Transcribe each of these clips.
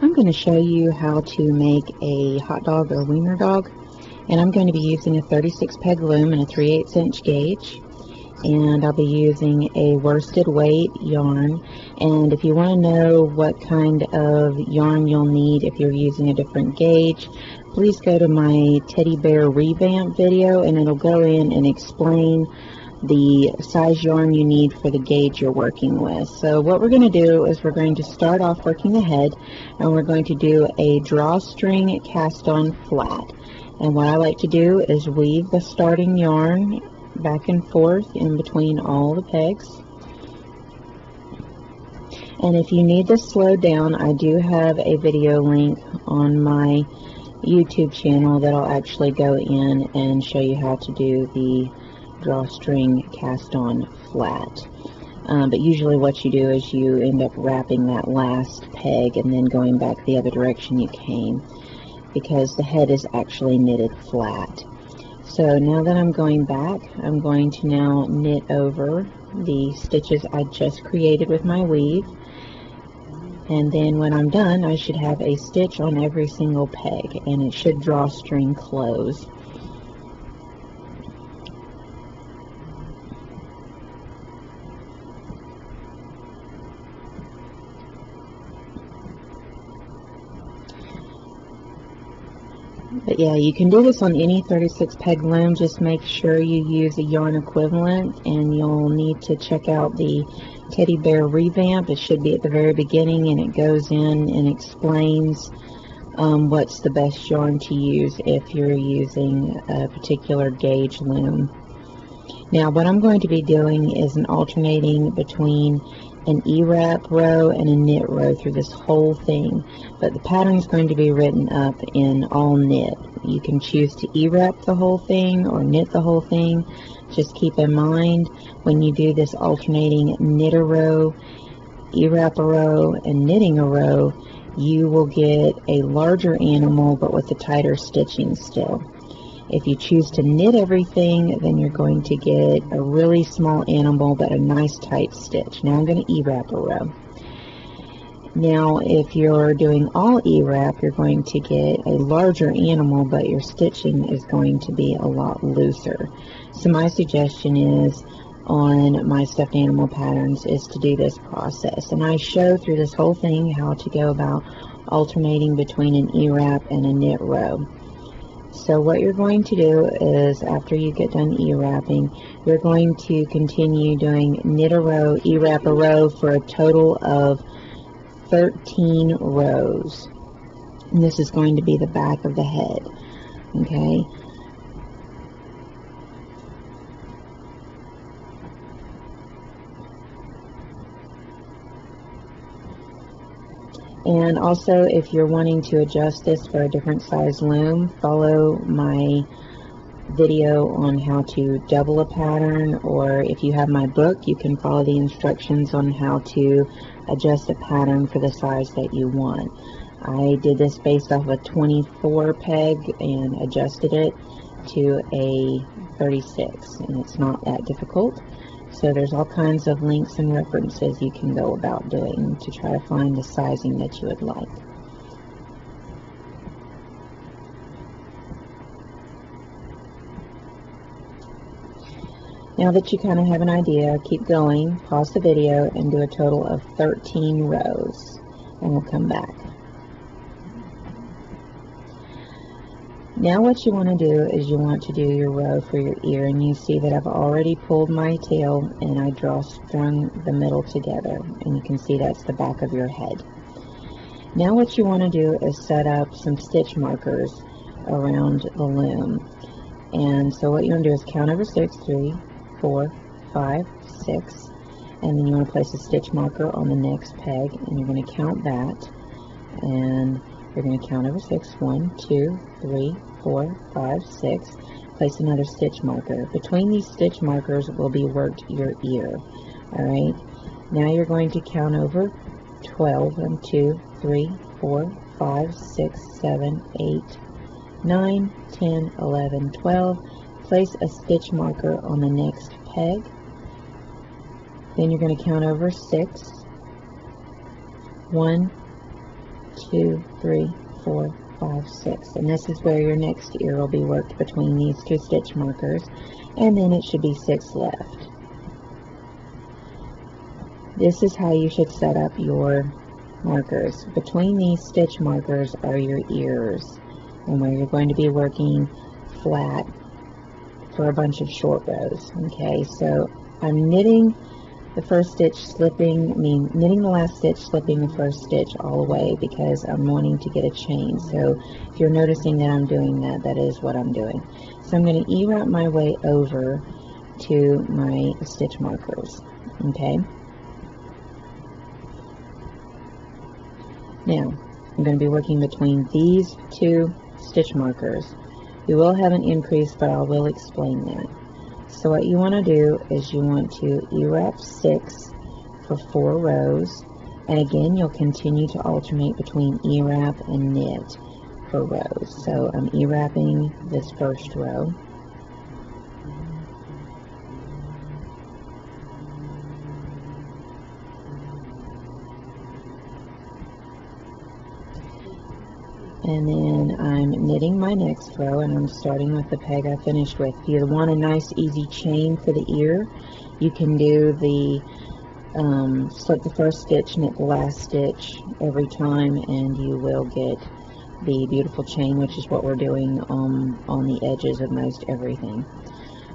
I'm going to show you how to make a hot dog or wiener dog, and I'm going to be using a 36 peg loom and a 3/8 inch gauge, and I'll be using a worsted weight yarn. And if you want to know what kind of yarn you'll need if you're using a different gauge, please go to my teddy bear revamp video, and it'll go in and explain the size yarn you need for the gauge you're working with. So what we're going to do is we're going to start off working the head, and we're going to do a drawstring cast on flat. And what I like to do is weave the starting yarn back and forth in between all the pegs. And if you need this slowed down, I do have a video link on my YouTube channel that'll actually go in and show you how to do the drawstring cast on flat. But usually what you do is you end up wrapping that last peg and then going back the other direction you came, because the head is actually knitted flat. So now that I'm going back, I'm going to now knit over the stitches I just created with my weave, and then when I'm done I should have a stitch on every single peg, and it should drawstring close. But yeah, you can do this on any 36 peg loom. Just make sure you use a yarn equivalent, and you'll need to check out the teddy bear revamp. It should be at the very beginning, and it goes in and explains what's the best yarn to use if you're using a particular gauge loom. Now what I'm going to be doing is an alternating between an E-wrap row and a knit row through this whole thing, but the pattern is going to be written up in all knit. You can choose to E-wrap the whole thing or knit the whole thing. Just keep in mind when you do this alternating knit a row, E-wrap a row, and knitting a row, you will get a larger animal but with the tighter stitching still. If you choose to knit everything, then you're going to get a really small animal but a nice tight stitch. Now I'm going to E-wrap a row. Now if you're doing all E-wrap, you're going to get a larger animal, but your stitching is going to be a lot looser. So my suggestion is, on my stuffed animal patterns, is to do this process. And I show through this whole thing how to go about alternating between an E-wrap and a knit row. So what you're going to do is, after you get done E-wrapping, you're going to continue doing knit a row, E-wrap a row for a total of 13 rows. And this is going to be the back of the head. Okay? And also, if you're wanting to adjust this for a different size loom, follow my video on how to double a pattern, or if you have my book, you can follow the instructions on how to adjust a pattern for the size that you want. I did this based off a 24 peg and adjusted it to a 36, and it's not that difficult. So there's all kinds of links and references you can go about doing to try to find the sizing that you would like. Now that you kind of have an idea, keep going, pause the video, and do a total of 13 rows, and we'll come back. Now what you want to do is you want to do your row for your ear, and you see that I've already pulled my tail and I drawstrung the middle together, and you can see that's the back of your head. Now what you want to do is set up some stitch markers around the loom. And so what you want to do is count over 6, 3, 4, 5, 6, and then you want to place a stitch marker on the next peg, and you're going to count that, and you're going to count over 6, 1, 2, 3, 4, 5, 6, place another stitch marker. Between these stitch markers will be worked your ear. Alright, now you're going to count over 12, 1, 2, 3, 4, 5, 6, 7, 8, 9, 10, 11, 12, place a stitch marker on the next peg. Then you're going to count over 6, 1, 2, 3, 4, 5, 6. And this is where your next ear will be worked between these 2 stitch markers, and then it should be 6 left. This is how you should set up your markers. Between these stitch markers are your ears, and where you're going to be working flat for a bunch of short rows. Okay, so I'm knitting the first stitch, knitting the last stitch, slipping the first stitch all the way because I'm wanting to get a chain. So if you're noticing that I'm doing that, that is what I'm doing. So I'm going to E-wrap my way over to my stitch markers. Okay. Now, I'm going to be working between these 2 stitch markers. You will have an increase, but I will explain that. So what you want to do is you want to E-wrap 6 for 4 rows, and again you'll continue to alternate between E-wrap and knit for rows. So I'm E-wrapping this first row. And then I'm knitting my next row, and I'm starting with the peg I finished with. If you want a nice easy chain for the ear, you can do the slip the first stitch, knit the last stitch every time, and you will get the beautiful chain, which is what we're doing on the edges of most everything.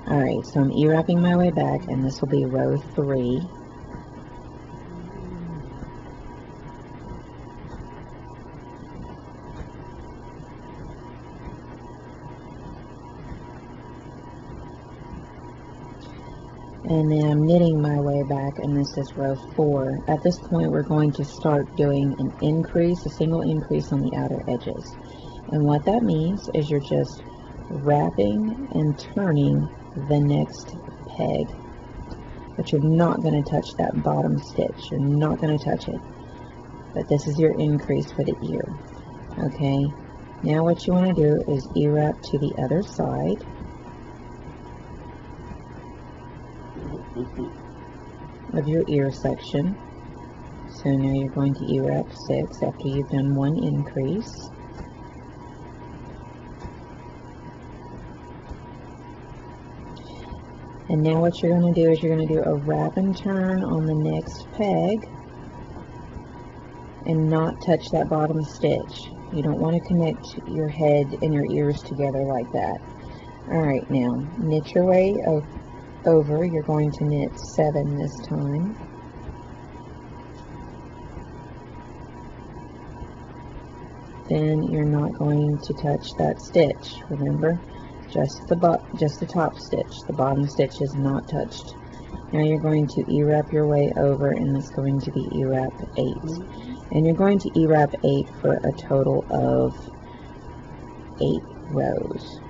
Alright, so I'm E-wrapping my way back, and this will be row 3. And then I'm knitting my way back, and this is row 4. At this point, we're going to start doing an increase, a single increase on the outer edges. And what that means is you're just wrapping and turning the next peg. But you're not going to touch that bottom stitch. You're not going to touch it. But this is your increase for the ear. Okay? Now what you want to do is E-wrap to the other side. Of your ear section. So now you're going to E-wrap 6 after you've done 1 increase. And now what you're going to do is you're going to do a wrap and turn on the next peg and not touch that bottom stitch. You don't want to connect your head and your ears together like that. Alright, now knit your way over. You're going to knit 7 this time. Then you're not going to touch that stitch. Remember, just the top stitch. The bottom stitch is not touched. Now you're going to E-wrap your way over, and it's going to be E-wrap 8. And you're going to E-wrap 8 for a total of 8 rows.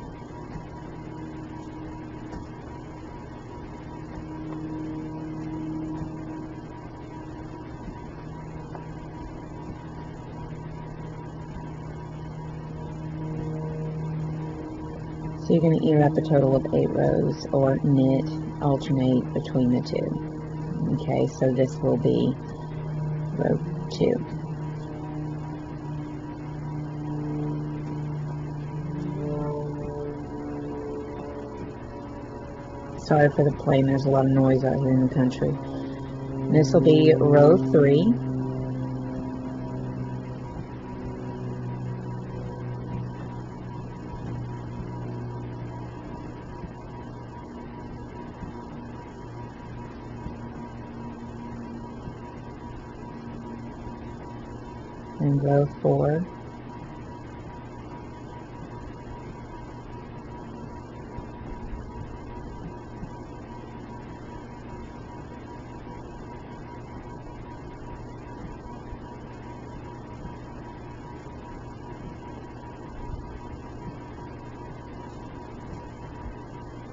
So you're going to E-wrap a total of 8 rows, or knit, alternate between the 2. Okay, so this will be row 2. Sorry for the plane, there's a lot of noise out here in the country. This will be row 3. And row 4.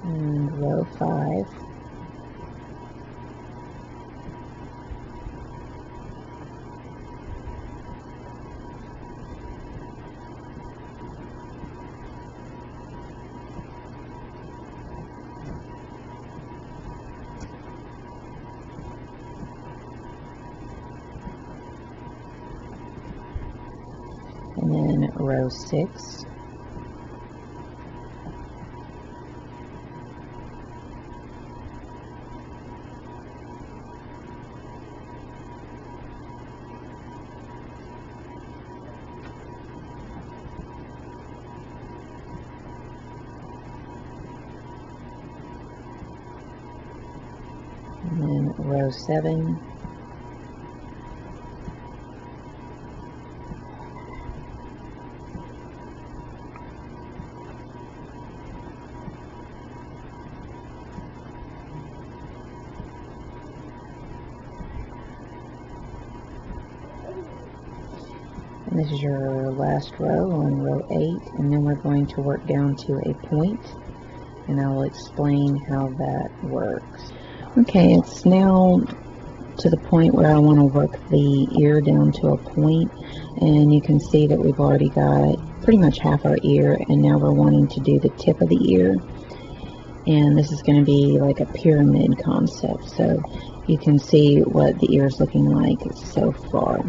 And row 5. and then row 6, and then row 7, and this is your last row on row 8, and then we're going to work down to a point, and I will explain how that works. Okay, it's now to the point where I want to work the ear down to a point, and you can see that we've already got pretty much half our ear, and now we're wanting to do the tip of the ear, and this is going to be like a pyramid concept, so you can see what the ear is looking like so far.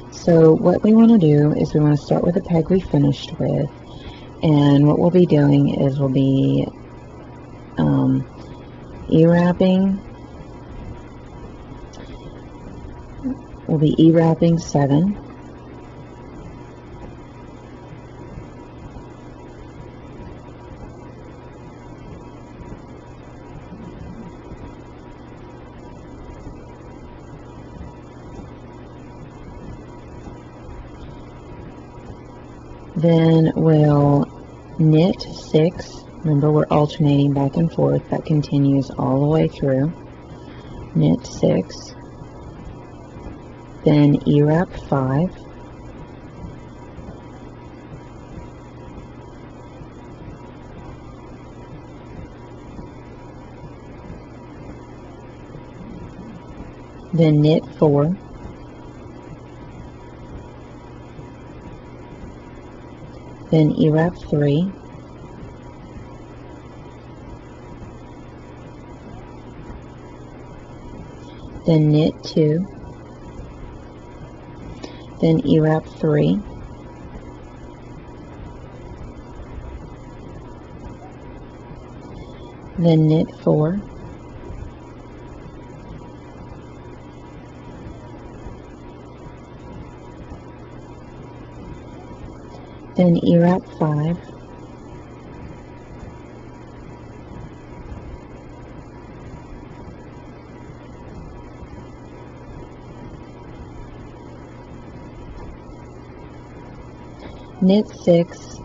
So what we want to do is we want to start with the peg we finished with, and what we'll be doing is we'll be E-wrapping. We'll be E-wrapping 7. Then we'll knit 6. Remember, we're alternating back and forth. That continues all the way through. Knit 6. Then E-wrap 5. Then knit 4. Then E-wrap 3. Then knit 2. Then E-wrap 3. Then knit 4. Then E-wrap 5. Knit 6.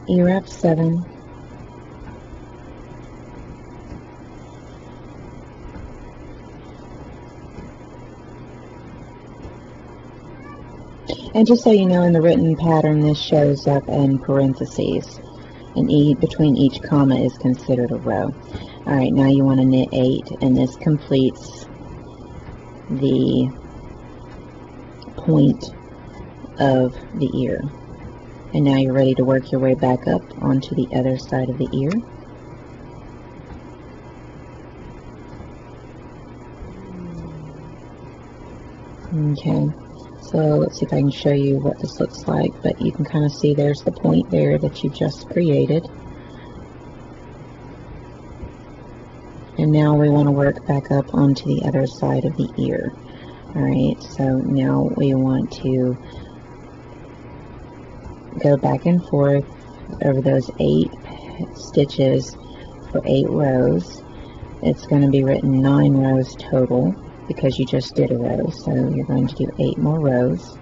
E-wrap 7. And just so you know, in the written pattern, this shows up in parentheses, and between each comma is considered a row. Alright, now you want to knit 8, and this completes the point of the ear. And now you're ready to work your way back up onto the other side of the ear. Okay. So let's see if I can show you what this looks like, but you can kind of see there's the point there that you just created. And now we want to work back up onto the other side of the ear. Alright, so now we want to go back and forth over those 8 stitches for 8 rows. It's going to be written 9 rows total, because you just did a row, so you're going to do 8 more rows,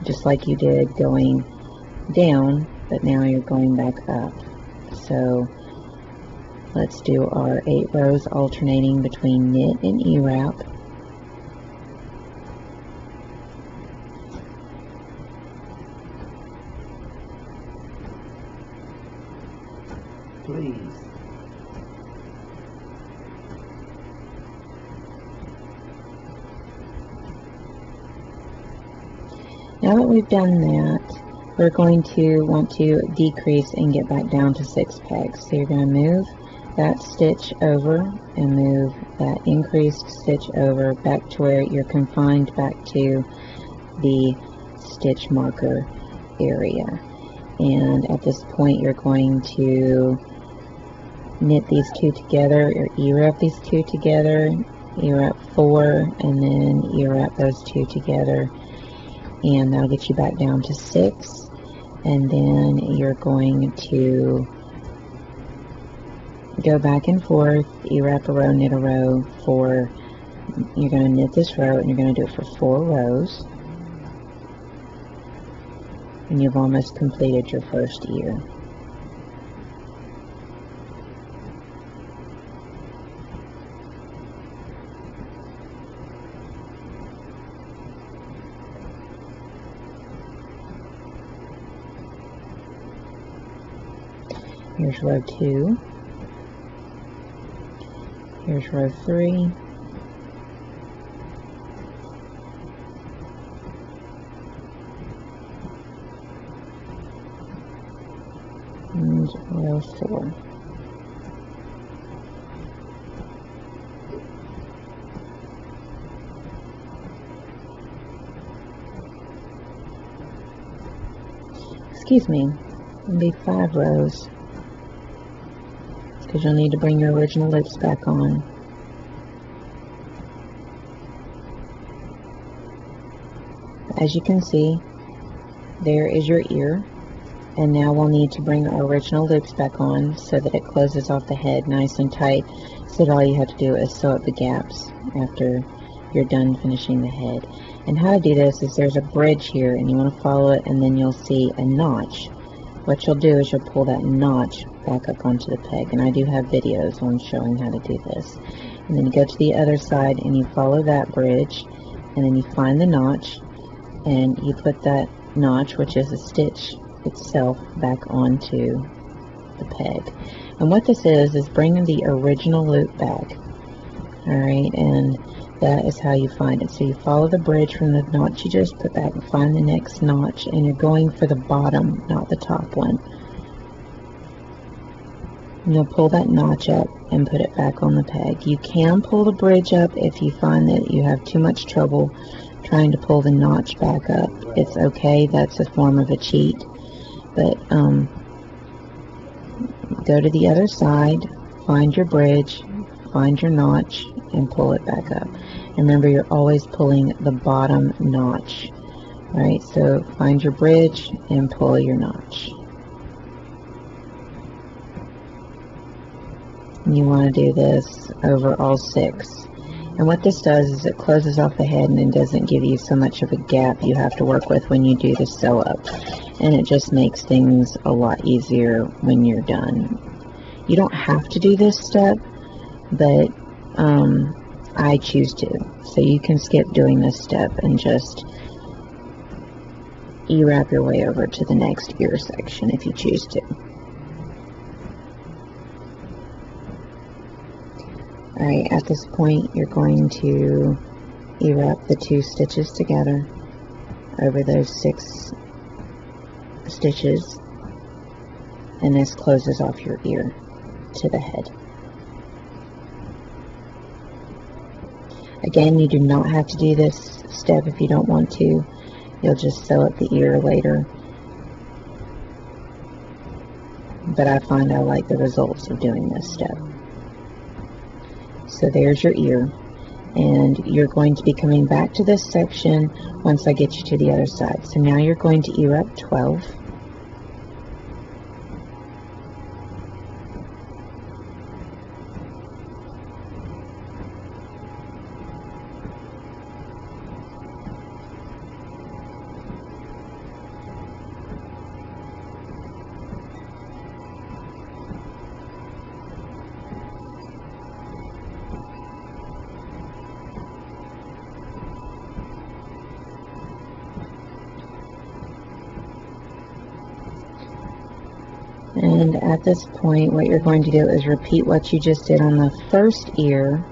just like you did going down, but now you're going back up. So let's do our 8 rows alternating between knit and E-wrap. Please. Now that we've done that, we're going to want to decrease and get back down to 6 pegs. So you're going to move that stitch over and move that increased stitch over back to where you're confined back to the stitch marker area. And at this point you're going to knit these two together, or E-wrap these two together, E-wrap 4, and then E-wrap those two together, and that'll get you back down to 6. And then you're going to go back and forth, E-wrap a row, knit a row for, you're going to knit this row and you're going to do it for 4 rows, and you've almost completed your first ear. Here's row 2. Here's row 3. And row 4. Excuse me, it'll be 5 rows, because you'll need to bring your original loops back on. As you can see, there is your ear, and now we'll need to bring our original loops back on so that it closes off the head nice and tight, so that all you have to do is sew up the gaps after you're done finishing the head. And how to do this is there's a bridge here, and you want to follow it, and then you'll see a notch. What you'll do is you'll pull that notch back up onto the peg, and I do have videos on showing how to do this. And then you go to the other side and you follow that bridge, and then you find the notch and you put that notch, which is a stitch itself, back onto the peg. And what this is bringing the original loop back. Alright, and that is how you find it. So you follow the bridge from the notch you just put back and find the next notch, and you're going for the bottom, not the top one. And you'll pull that notch up and put it back on the peg. You can pull the bridge up if you find that you have too much trouble trying to pull the notch back up. It's okay, that's a form of a cheat. But go to the other side, find your bridge, find your notch, and pull it back up. And remember, you're always pulling the bottom notch. Alright, so find your bridge and pull your notch. And you want to do this over all 6. And what this does is it closes off the head, and it doesn't give you so much of a gap you have to work with when you do the sew up. And it just makes things a lot easier when you're done. You don't have to do this step, but I choose to. So you can skip doing this step and just E-wrap your way over to the next ear section if you choose to. Alright, at this point you're going to E-wrap the 2 stitches together over those 6 stitches, and this closes off your ear to the head. Again, you do not have to do this step if you don't want to. You'll just sew up the ear later. But I find I like the results of doing this step. So there's your ear, and you're going to be coming back to this section once I get you to the other side. So now you're going to E-wrap 12. And at this point, what you're going to do is repeat what you just did on the first ear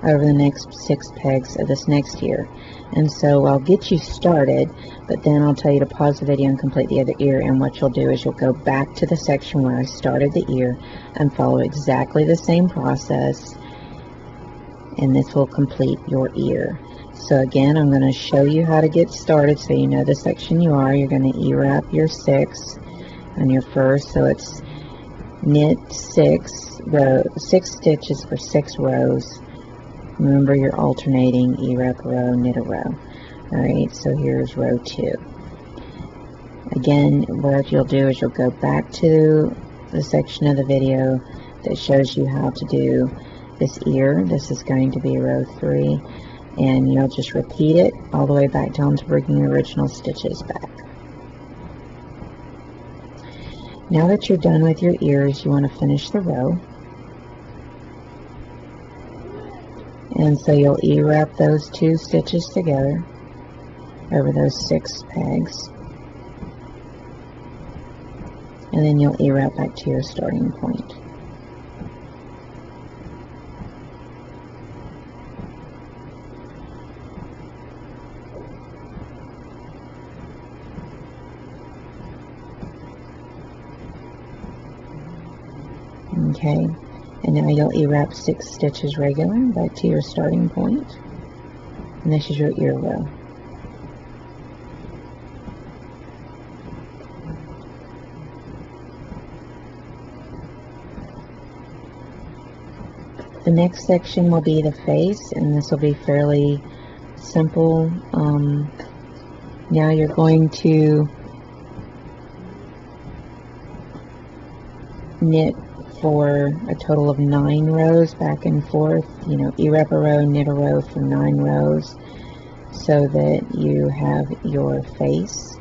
over the next 6 pegs of this next ear. And so I'll get you started, but then I'll tell you to pause the video and complete the other ear, and what you'll do is you'll go back to the section where I started the ear and follow exactly the same process, and this will complete your ear. So again, I'm going to show you how to get started so you know the section you are. You're going to E-wrap your 6 on your first, so it's knit 6 stitches for 6 rows. Remember, you're alternating E-wrap a row, knit a row. Alright, so here's row 2. Again, what you'll do is you'll go back to the section of the video that shows you how to do this ear. This is going to be row 3, and you'll just repeat it all the way back down to bringing your original stitches back. Now that you're done with your ears, you want to finish the row. And so you'll E-wrap those 2 stitches together over those 6 pegs, and then you'll E-wrap back to your starting point. Okay, and now you'll E-wrap 6 stitches regular back to your starting point, and this is your ear row. The next section will be the face, and this will be fairly simple. Now you're going to knit for a total of 9 rows back and forth. You know, E-wrap a row, knit a row for 9 rows so that you have your face.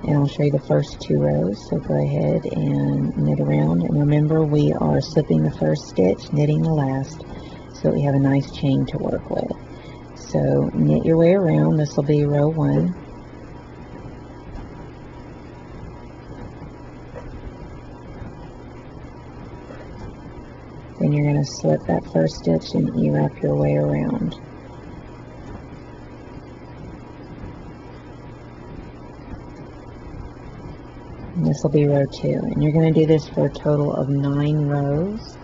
And I'll show you the first 2 rows, so go ahead and knit around, and remember we are slipping the first stitch, knitting the last, so we have a nice chain to work with. So knit your way around. This will be row 1. Then you're going to slip that first stitch and E-wrap your way around. And this will be row 2. And you're going to do this for a total of 9 rows.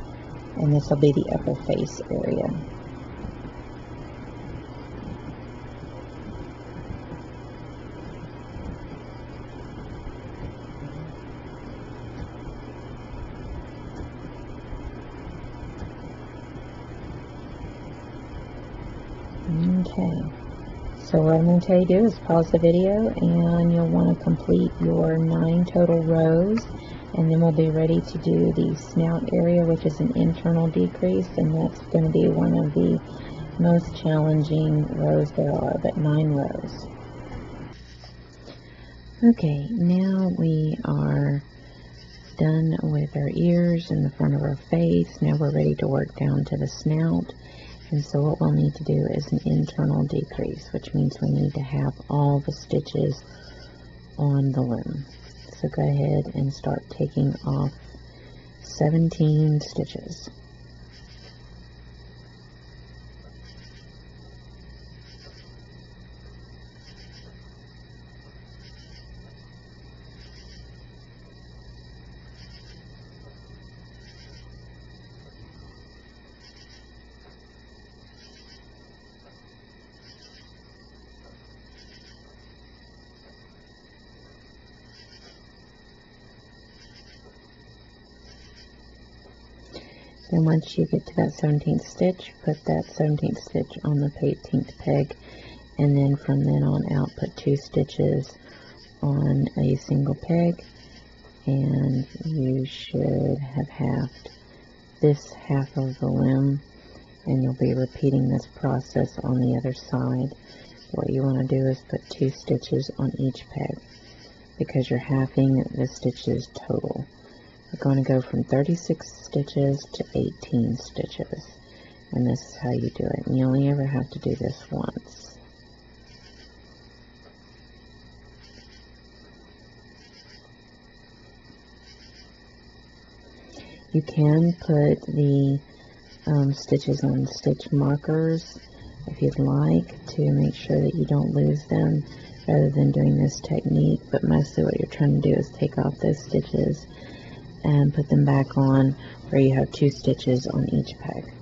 And this will be the upper face area. Okay, so what I'm going to tell you to do is pause the video, and you'll want to complete your 9 total rows, and then we'll be ready to do the snout area, which is an internal decrease, and that's going to be one of the most challenging rows there are, but 9 rows. Okay, now we are done with our ears and the front of our face. Now we're ready to work down to the snout. And so what we'll need to do is an internal decrease, which means we need to have all the stitches on the loom. So go ahead and start taking off 17 stitches. Then once you get to that 17th stitch, put that 17th stitch on the 18th peg, and then from then on out put 2 stitches on a single peg, and you should have halved this half of the loom, and you'll be repeating this process on the other side. What you want to do is put 2 stitches on each peg, because you're halving the stitches total. We're going to go from 36 stitches to 18 stitches, and this is how you do it, and you only ever have to do this once. You can put the stitches on stitch markers if you'd like, to make sure that you don't lose them rather than doing this technique. But mostly what you're trying to do is take off those stitches and put them back on where you have 2 stitches on each peg.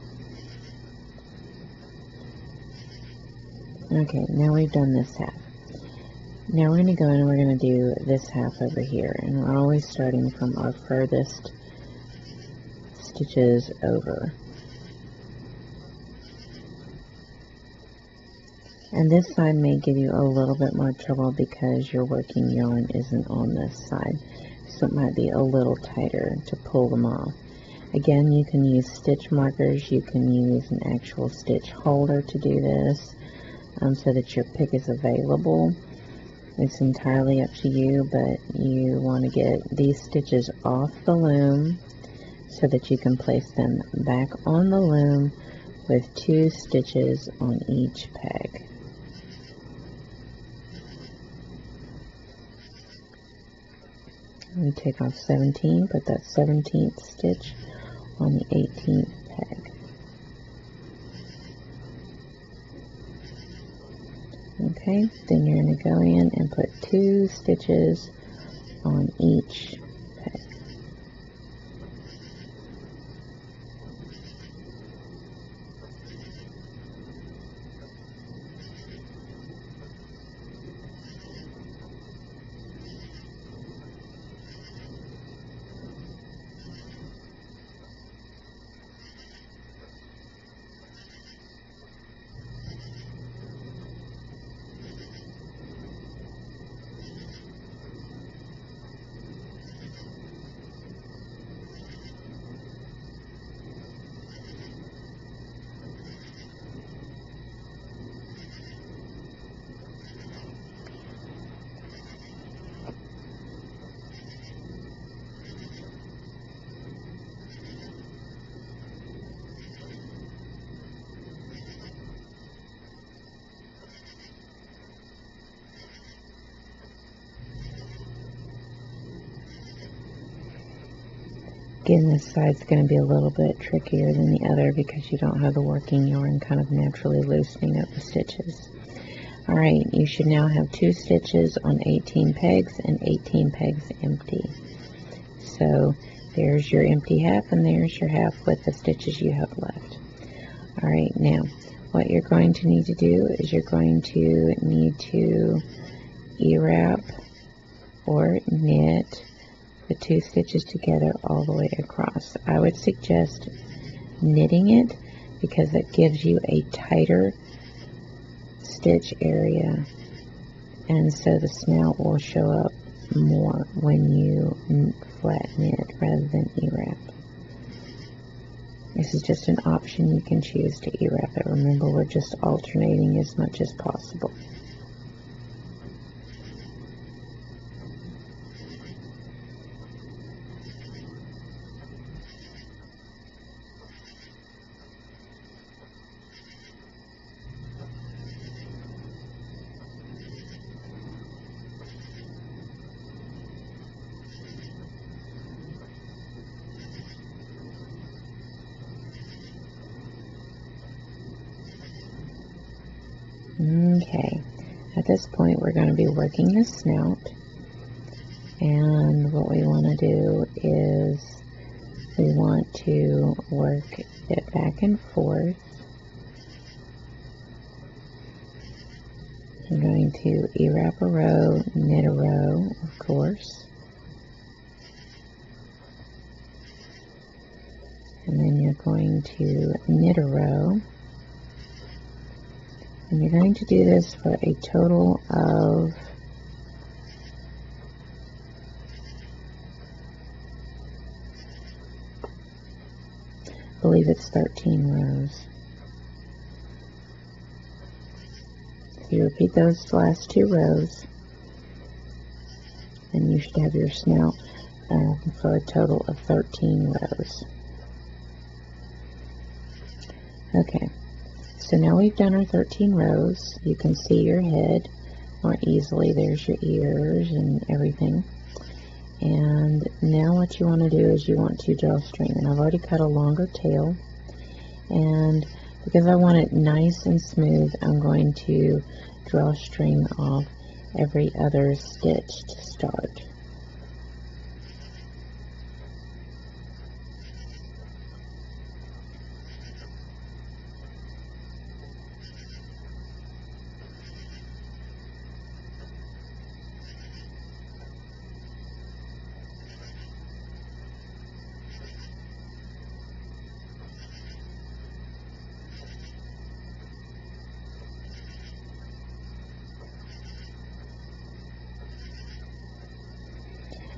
Okay, now we've done this half. Now we're going to go in and we're going to do this half over here, and we're always starting from our furthest stitches over. And this side may give you a little bit more trouble because your working yarn isn't on this side, so it might be a little tighter to pull them off. Again, you can use stitch markers, you can use an actual stitch holder to do this, so that your pick is available. It's entirely up to you, but you want to get these stitches off the loom so that you can place them back on the loom with 2 stitches on each peg. We take off 17, put that 17th stitch on the 18th peg. Okay, then you're going to go in and put 2 stitches on each peg. Again, this side's going to be a little bit trickier than the other because you don't have the working yarn kind of naturally loosening up the stitches. Alright, you should now have 2 stitches on 18 pegs and 18 pegs empty. So there's your empty half and there's your half with the stitches you have left. Alright, now what you're going to need to do is you're going to need to E-wrap or knit the 2 stitches together all the way across. I would suggest knitting it because it gives you a tighter stitch area, and so the snout will show up more when you flat knit rather than E-wrap. This is just an option. You can choose to E-wrap it. Remember, we're just alternating as much as possible. Okay, at this point we're going to be working the snout, and what we want to do is we want to work it back and forth. I'm going to E-wrap a row, knit a row, of course, and then you're going to knit a row. And you're going to do this for a total of 13 rows. So you repeat those last 2 rows, and you should have your snout for a total of 13 rows. Okay. So now we've done our 13 rows. You can see your head more easily. There's your ears and everything. And now what you want to do is you want to drawstring. And I've already cut a longer tail. And because I want it nice and smooth, I'm going to drawstring off every other stitch to start.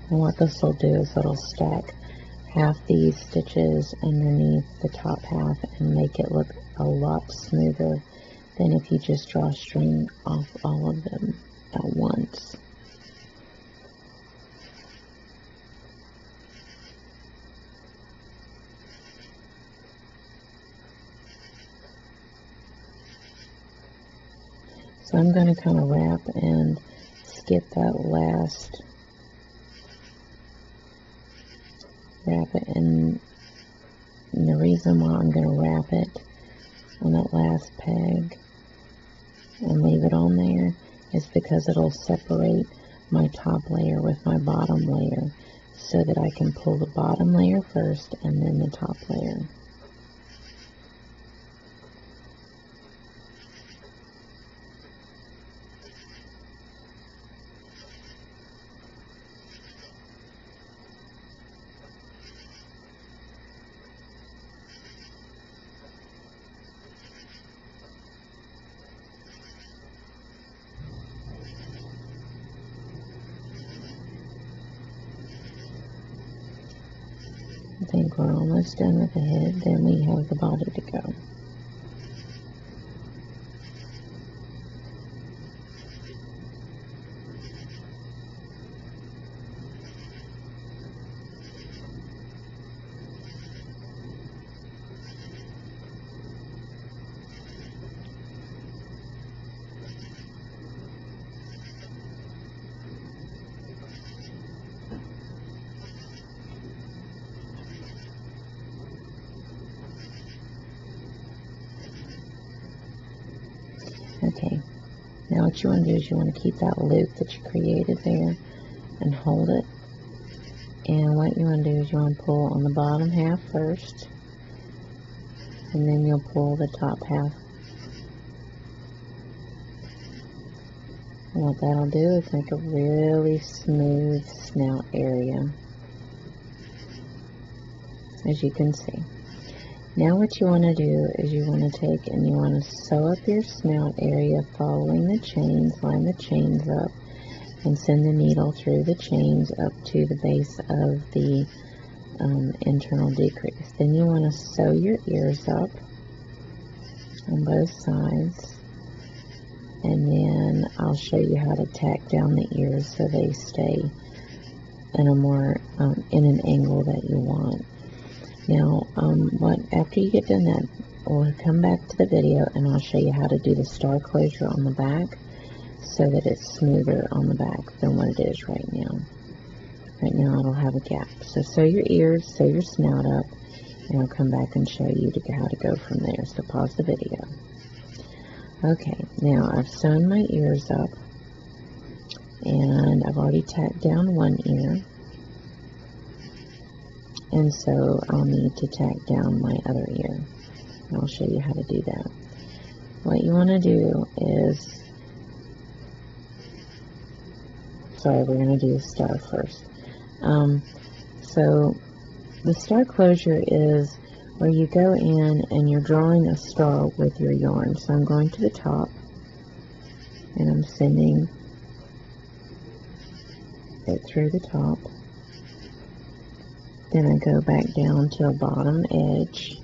And what this will do is it'll stack half these stitches underneath the top half and make it look a lot smoother than if you just drawstring off all of them at once. So I'm going to kind of wrap and skip that last wrap it, and the reason why I'm going to wrap it on that last peg and leave it on there is because it'll separate my top layer with my bottom layer, so that I can pull the bottom layer first and then the top layer. I think we're almost done with the head, then we have the body to go. Okay, now what you want to do is you want to keep that loop that you created there and hold it. And what you want to do is you want to pull on the bottom half first, and then you'll pull the top half. And what that'll do is make a really smooth snout area, as you can see. Now what you want to do is you want to take and you want to sew up your snout area following the chains, line the chains up, and send the needle through the chains up to the base of the internal decrease. Then you want to sew your ears up on both sides, and then I'll show you how to tack down the ears so they stay in a more in an angle that you want. Now, after you get done that, we'll come back to the video and I'll show you how to do the star closure on the back so that it's smoother on the back than what it is right now. Right now it'll have a gap. So sew your ears, sew your snout up, and I'll come back and show you how to go from there. So pause the video. Okay, now I've sewn my ears up and I've already tacked down one ear. And so I'll need to tack down my other ear. And I'll show you how to do that. What you want to do is, sorry, we're going to do the star first. So the star closure is where you go in and you're drawing a star with your yarn. So I'm going to the top and I'm sending it through the top. Then I go back down to a bottom edge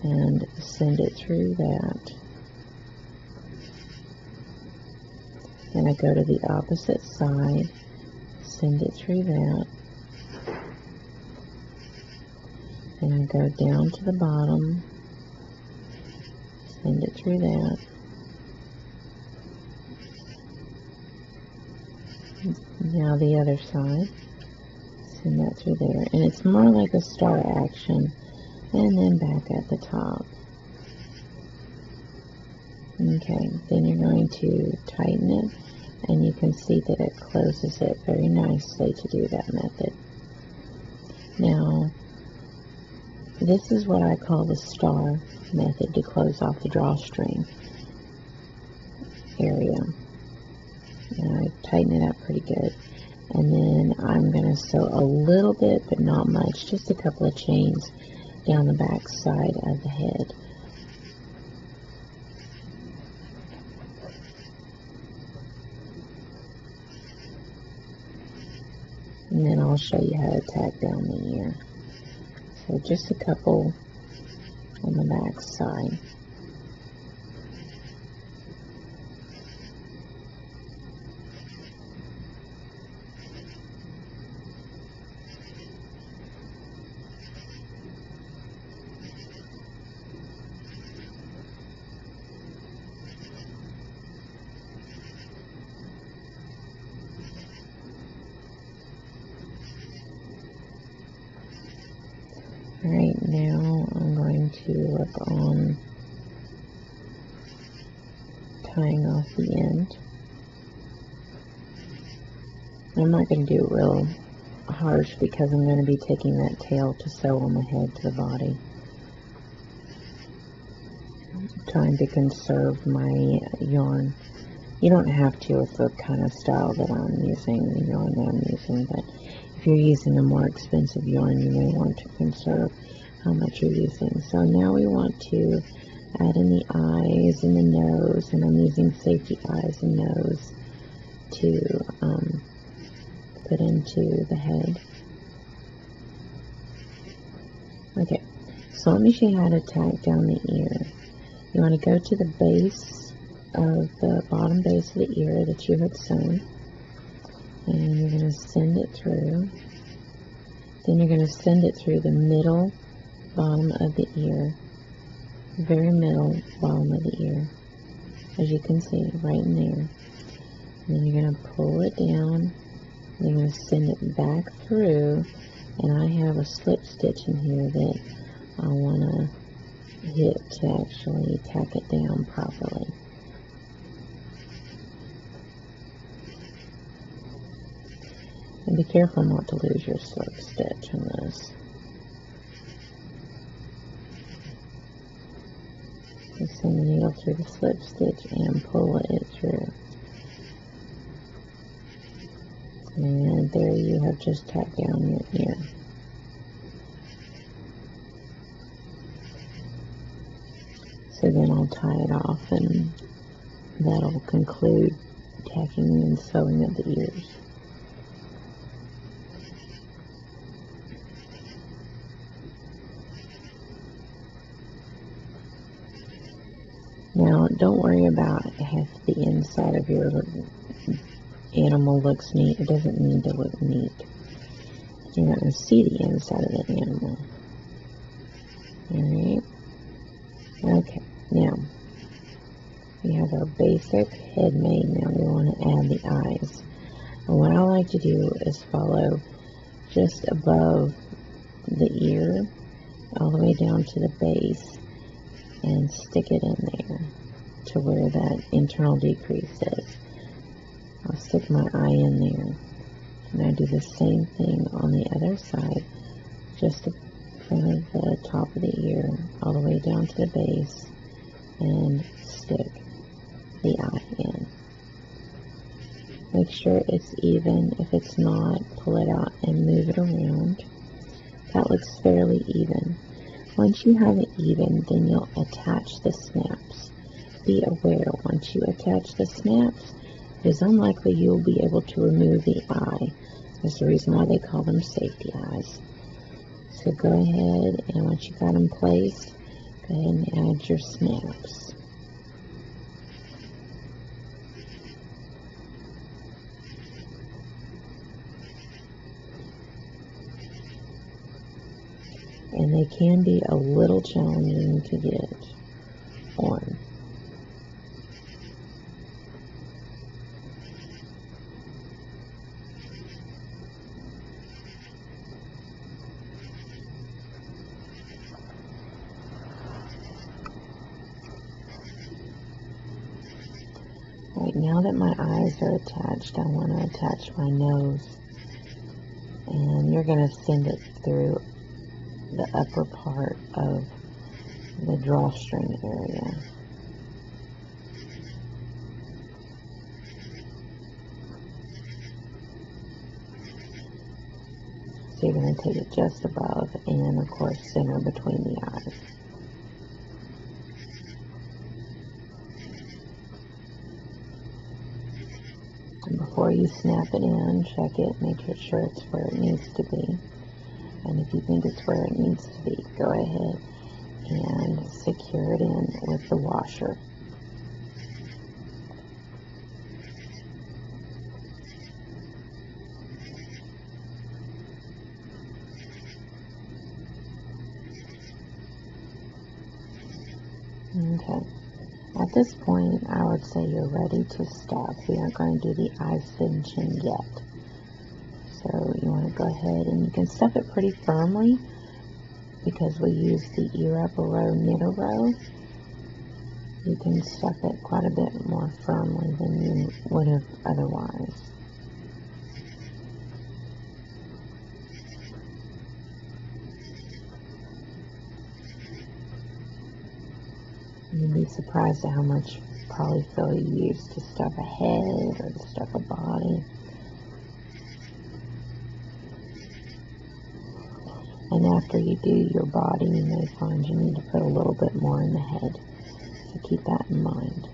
and send it through that. Then I go to the opposite side, send it through that. Then I go down to the bottom, send it through that. Now the other side. Send that through there, and it's more like a star action, and then back at the top. Okay, then you're going to tighten it, and you can see that it closes it very nicely to do that method. Now, this is what I call the star method to close off the drawstring area. And I tighten it up pretty good. And then I'm going to sew a little bit, but not much, just a couple of chains down the back side of the head. And then I'll show you how to tack down the ear. So just a couple on the back side. Alright, now I'm going to work on tying off the end. I'm not going to do it real harsh because I'm going to be taking that tail to sew on the head to the body. I'm trying to conserve my yarn. You don't have to with the kind of style that I'm using, the yarn that I'm using, but if you're using a more expensive yarn, you may want to conserve how much you're using. So now we want to add in the eyes and the nose, and I'm using safety eyes and nose to put into the head. Okay, so let me show you how to tack down the ear. You want to go to the base of the bottom base of the ear that you had sewn, and you're going to send it through. Then you're going to send it through the middle bottom of the ear, very middle bottom of the ear, as you can see right in there. And then you're going to pull it down, and you're going to send it back through, and I have a slip stitch in here that I want to hit to actually tack it down properly. And be careful not to lose your slip stitch on this. You send the needle through the slip stitch and pull it through. And there you have just tacked down your ear. So then I'll tie it off, and that'll conclude tacking and sewing of the ears. Now, don't worry about if the inside of your animal looks neat. It doesn't need to look neat. You're not going to see the inside of that animal. Alright. Okay, now we have our basic head made. Now we want to add the eyes. And what I like to do is follow just above the ear all the way down to the base and stick it in there to where that internal decrease is. I'll stick my eye in there, and I do the same thing on the other side, just in front of the top of the ear all the way down to the base, and stick the eye in. Make sure it's even. If it's not, pull it out and move it around. That looks fairly even. Once you have it even, then you'll attach the snaps. Be aware, once you attach the snaps, it is unlikely you'll be able to remove the eye. That's the reason why they call them safety eyes. So go ahead, and once you've got them placed, go ahead and add your snaps. And they can be a little challenging to get on. now that my eyes are attached, I want to attach my nose. And you're going to send it through the upper part of the drawstring area. So you're going to take it just above and, of course, center between the eyes. And before you snap it in, check it, make sure it's where it needs to be. And if you think it's where it needs to be, go ahead and secure it in with the washer. Okay, at this point I would say you're ready to stuff. We aren't going to do the eye cinching yet. So you want to go ahead and you can stuff it pretty firmly because we use the ear up a row, knit a row. You can stuff it quite a bit more firmly than you would have otherwise. You'd be surprised at how much polyfill you use to stuff a head or to stuff a body. And after you do your body, you may find you need to put a little bit more in the head. So keep that in mind.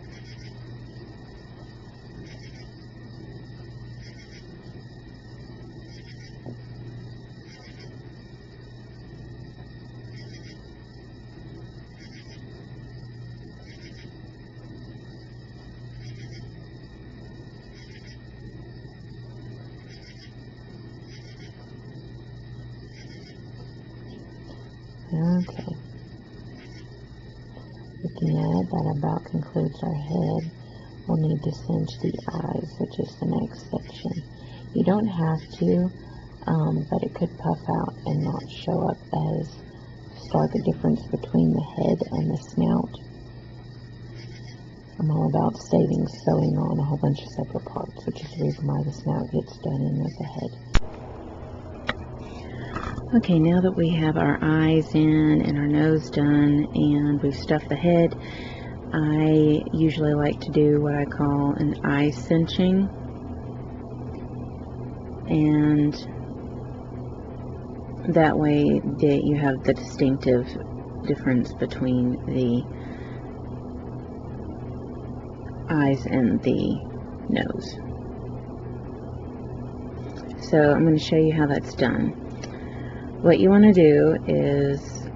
Okay. Looking at it, that about concludes our head. We'll need to cinch the eyes, which is the next section. You don't have to, but it could puff out and not show up as stark a difference between the head and the snout. I'm all about saving sewing on a whole bunch of separate parts, which is the reason why the snout gets done in with the head. Okay, now that we have our eyes in and our nose done and we've stuffed the head, I usually like to do what I call an eye cinching. And that way you have the distinctive difference between the eyes and the nose. So I'm going to show you how that's done. What you want to do is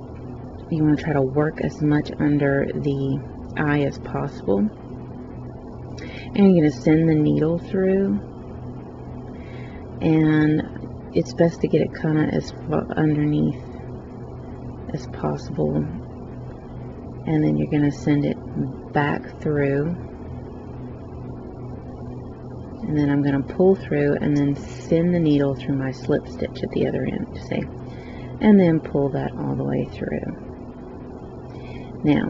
you want to try to work as much under the eye as possible. And you're going to send the needle through. And it's best to get it kind of as far underneath as possible. And then you're going to send it back through. And then I'm going to pull through and then send the needle through my slip stitch at the other end, see? And then pull that all the way through. Now,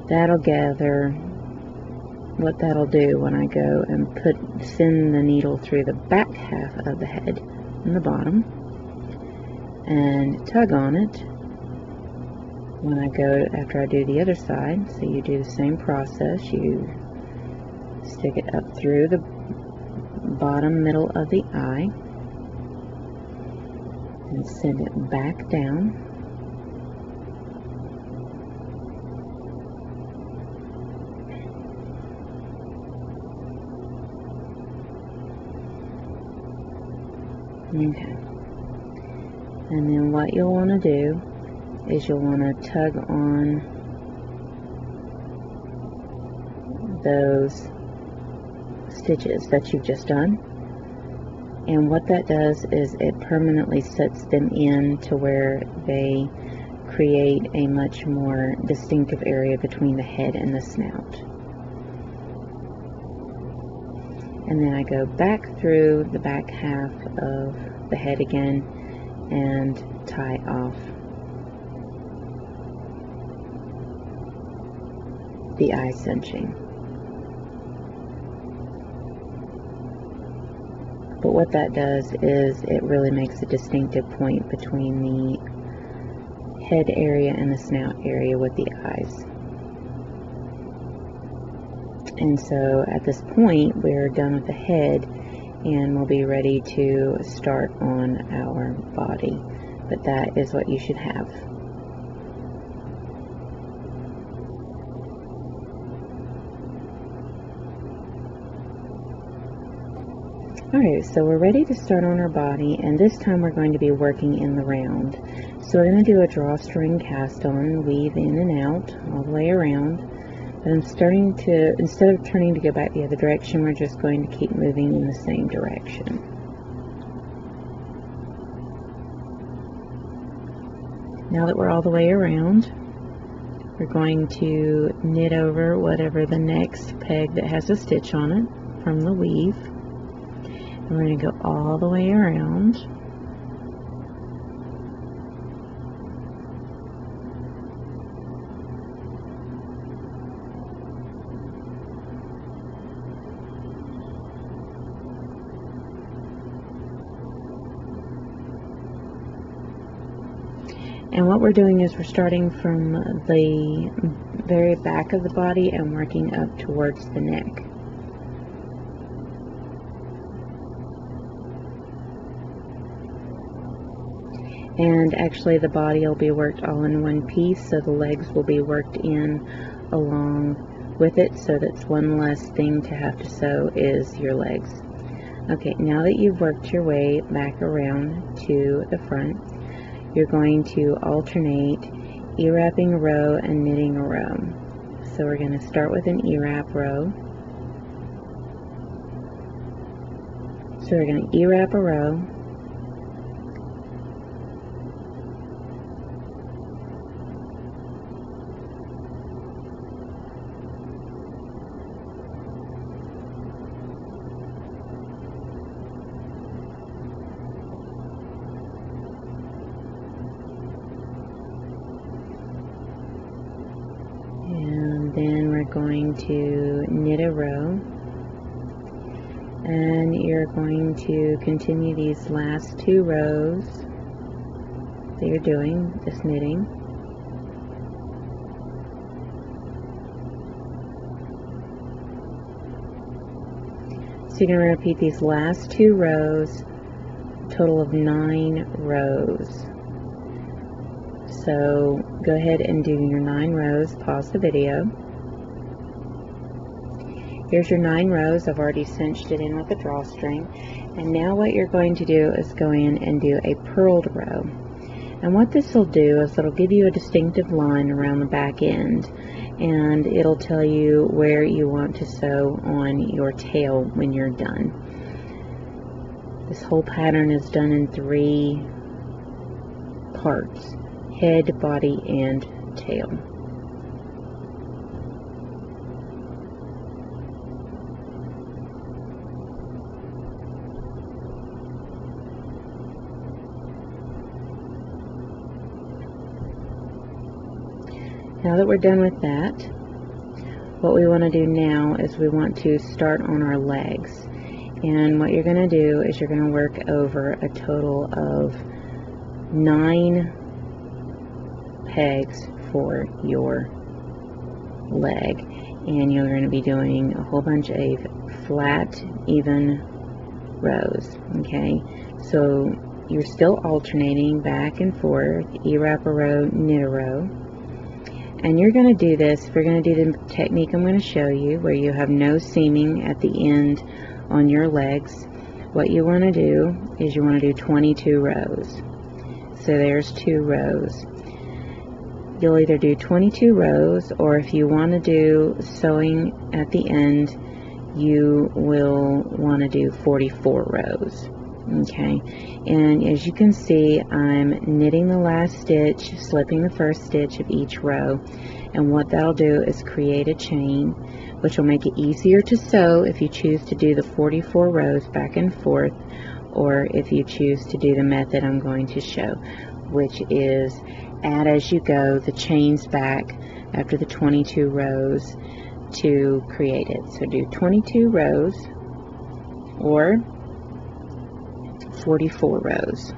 that'll gather, what that'll do when I go and send the needle through the back half of the head and the bottom, and tug on it when I go, after I do the other side. So you do the same process, you stick it up through the bottom middle of the eye, and send it back down. Okay. And then what you'll want to do is you'll want to tug on those stitches that you've just done. And what that does is it permanently sets them in to where they create a much more distinctive area between the head and the snout. And then I go back through the back half of the head again and tie off the eye cinching. But what that does is it really makes a distinctive point between the head area and the snout area with the eyes. And so at this point we're done with the head, and we'll be ready to start on our body. But that is what you should have. Alright, so we're ready to start on our body, and this time we're going to be working in the round. So we're going to do a drawstring cast on, weave in and out all the way around. But I'm starting to, instead of turning to go back the other direction, we're just going to keep moving in the same direction. Now that we're all the way around, we're going to knit over whatever the next peg that has a stitch on it from the weave. And we're going to go all the way around. And what we're doing is we're starting from the very back of the body and working up towards the neck. And actually the body will be worked all in one piece, so the legs will be worked in along with it, so that's one less thing to have to sew is your legs. Okay, now that you've worked your way back around to the front, you're going to alternate E-wrapping a row and knitting a row. So we're going to start with an E-wrap row. So we're going to E-wrap a row, then we're going to knit a row, and you're going to continue these last two rows that you're doing this knitting. So you're going to repeat these last two rows, a total of 9 rows. So go ahead and do your 9 rows, pause the video. Here's your 9 rows. I've already cinched it in with a drawstring. And now what you're going to do is go in and do a purled row. And what this will do is it'll give you a distinctive line around the back end, and it'll tell you where you want to sew on your tail when you're done. This whole pattern is done in 3 parts: head, body, and tail. Now that we're done with that, what we want to do now is we want to start on our legs. And what you're going to do is you're going to work over a total of 9 pegs for your leg. And you're going to be doing a whole bunch of flat, even rows. Okay, so you're still alternating back and forth, E-wrap a row, knit a row. And you're going to do this, if you're going to do the technique I'm going to show you, where you have no seaming at the end on your legs, what you want to do is you want to do 22 rows. So there's 2 rows. You'll either do 22 rows, or if you want to do sewing at the end, you will want to do 44 rows. Okay, and as you can see, I'm knitting the last stitch, slipping the first stitch of each row, and what that'll do is create a chain, which will make it easier to sew if you choose to do the 44 rows back and forth, or if you choose to do the method I'm going to show, which is add as you go the chains back after the 22 rows to create it. So do 22 rows, or 44 rows.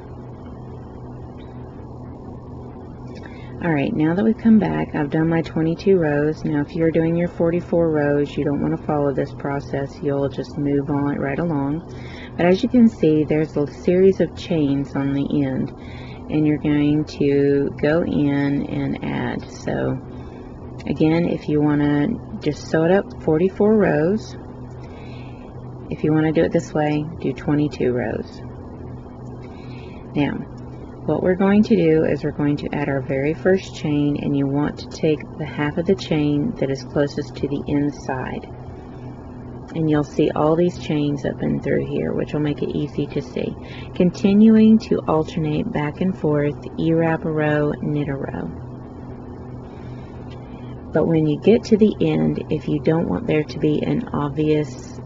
Alright, now that we've come back, I've done my 22 rows. Now if you're doing your 44 rows, you don't want to follow this process. You'll just move on right along. But as you can see, there's a series of chains on the end, and you're going to go in and add. So again, if you want to just sew it up 44 rows, if you want to do it this way, do 22 rows. Now, what we're going to do is we're going to add our very first chain, and you want to take the half of the chain that is closest to the inside. And you'll see all these chains up and through here, which will make it easy to see. Continuing to alternate back and forth, E-wrap a row, knit a row. But when you get to the end, if you don't want there to be an obvious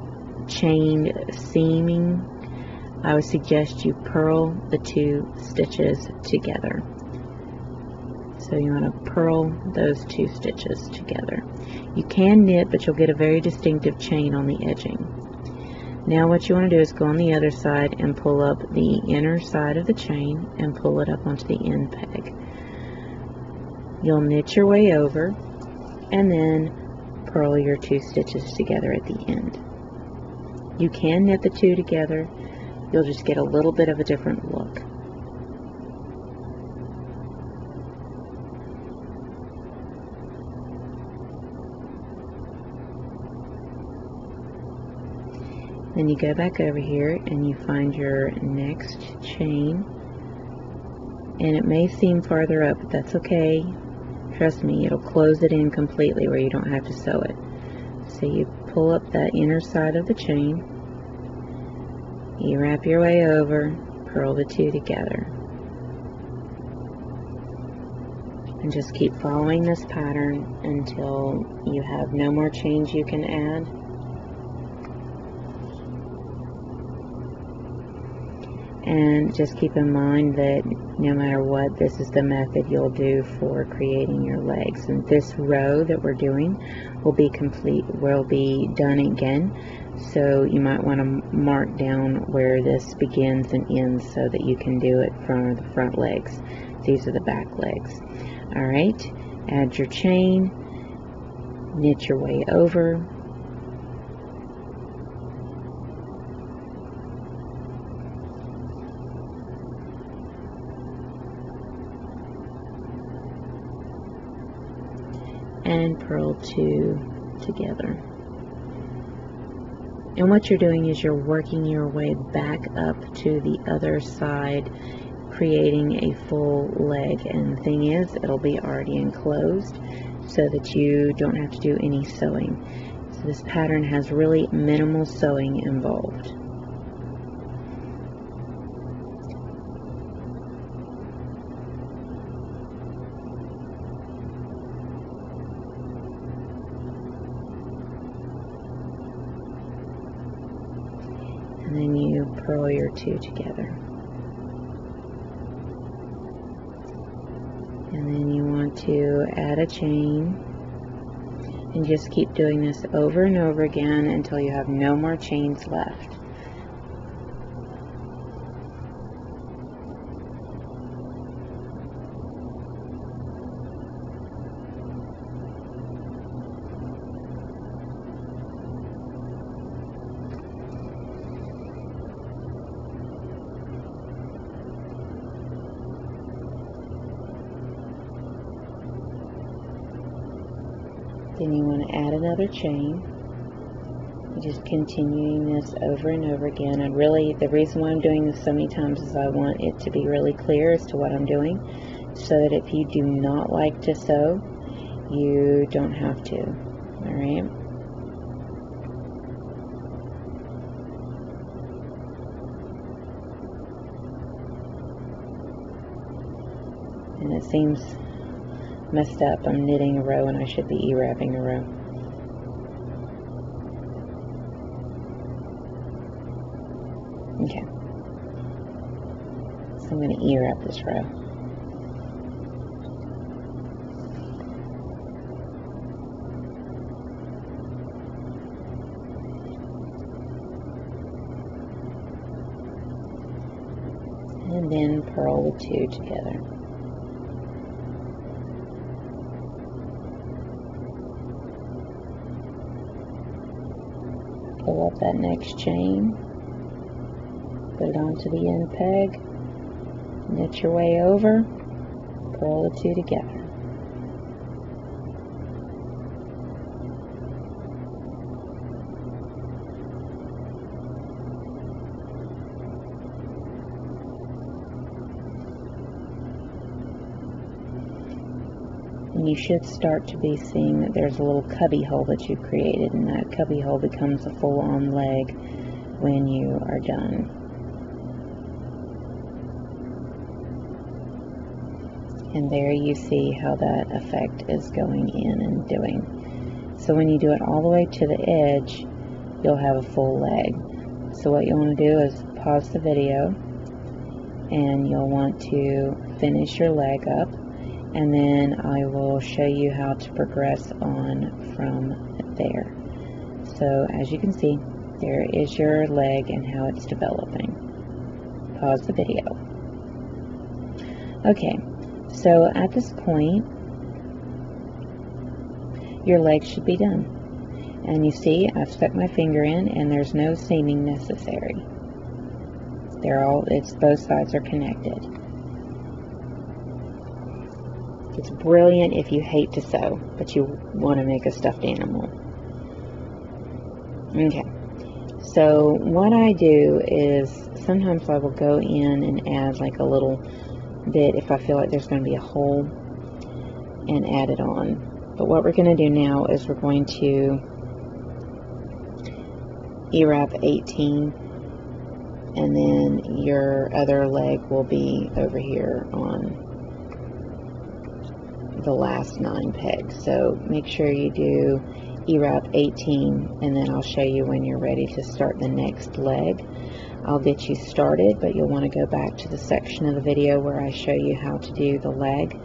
chain seaming, I would suggest you purl the 2 stitches together. So you want to purl those 2 stitches together. You can knit, but you'll get a very distinctive chain on the edging. Now what you want to do is go on the other side and pull up the inner side of the chain and pull it up onto the end peg. You'll knit your way over and then purl your 2 stitches together at the end. You can knit the 2 together. You'll just get a little bit of a different look. Then you go back over here and you find your next chain, and it may seem farther up, but that's okay. Trust me, it'll close it in completely where you don't have to sew it. So you pull up that inner side of the chain, you wrap your way over, purl the 2 together, and just keep following this pattern until you have no more chains you can add. And just keep in mind that no matter what, this is the method you'll do for creating your legs. And this row that we're doing will be done again. So you might want to mark down where this begins and ends so that you can do it from the front legs. These are the back legs. Alright, add your chain, knit your way over, and purl 2 together. And what you're doing is you're working your way back up to the other side, creating a full leg. And the thing is, it'll be already enclosed so that you don't have to do any sewing. So this pattern has really minimal sewing involved. And then you purl your 2 together. And then you want to add a chain and just keep doing this over and over again until you have no more chains left. Then you want to add another chain, just continuing this over and over again. And really, the reason why I'm doing this so many times is I want it to be really clear as to what I'm doing, so that if you do not like to sew, you don't have to. Alright? And it seems messed up. I'm knitting a row and I should be E-wrapping a row. Okay. So I'm going to E-wrap this row. and then purl the two together. Pull up that next chain, put it onto the end peg, knit your way over, purl the two together. And you should start to be seeing that there's a little cubby hole that you created, and that cubby hole becomes a full-on leg when you are done. And there you see how that effect is going in and doing. So when you do it all the way to the edge, you'll have a full leg. So what you want to do is pause the video, and you'll want to finish your leg up, and then I will show you how to progress on from there. So as you can see, there is your leg and how it's developing. Pause the video. Okay, so at this point, your leg should be done. And you see, I've stuck my finger in and there's no seaming necessary. Both sides are connected. It's brilliant if you hate to sew, but you want to make a stuffed animal. Okay, so what I do is sometimes I will go in and add like a little bit if I feel like there's going to be a hole, and add it on. But what we're going to do now is we're going to E-wrap 18, and then your other leg will be over here on the last 9 pegs. So make sure you do E-wrap 18, and then I'll show you when you're ready to start the next leg. I'll get you started, but you'll want to go back to the section of the video where I show you how to do the leg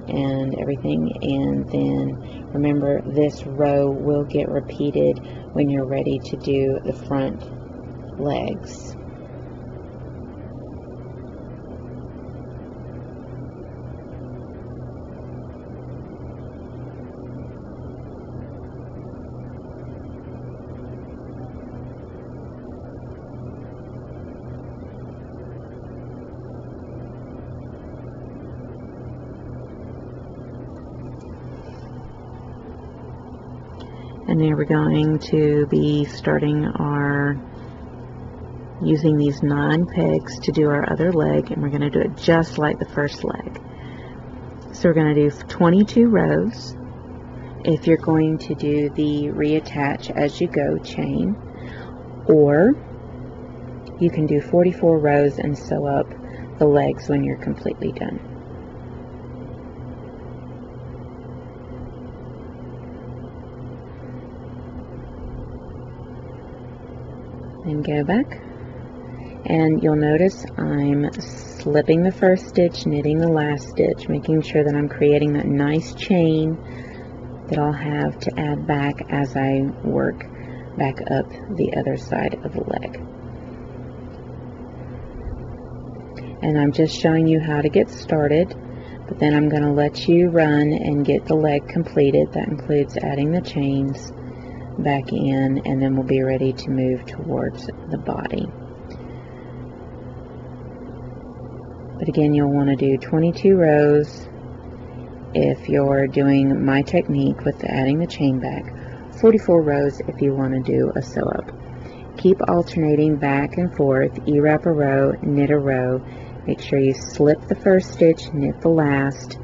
and everything, and then remember this row will get repeated when you're ready to do the front legs. And then we're going to be starting using these 9 pegs to do our other leg, and we're going to do it just like the first leg. So we're going to do 22 rows. If you're going to do the reattach as you go chain, or you can do 44 rows and sew up the legs when you're completely done. And go back, and you'll notice I'm slipping the first stitch, knitting the last stitch, making sure that I'm creating that nice chain that I'll have to add back as I work back up the other side of the leg. And I'm just showing you how to get started, but then I'm going to let you run and get the leg completed. That includes adding the chains back in, and then we'll be ready to move towards the body. But again, you'll want to do 22 rows if you're doing my technique with adding the chain back, 44 rows if you want to do a sew up. Keep alternating back and forth, E-wrap a row, knit a row. Make sure you slip the first stitch, knit the last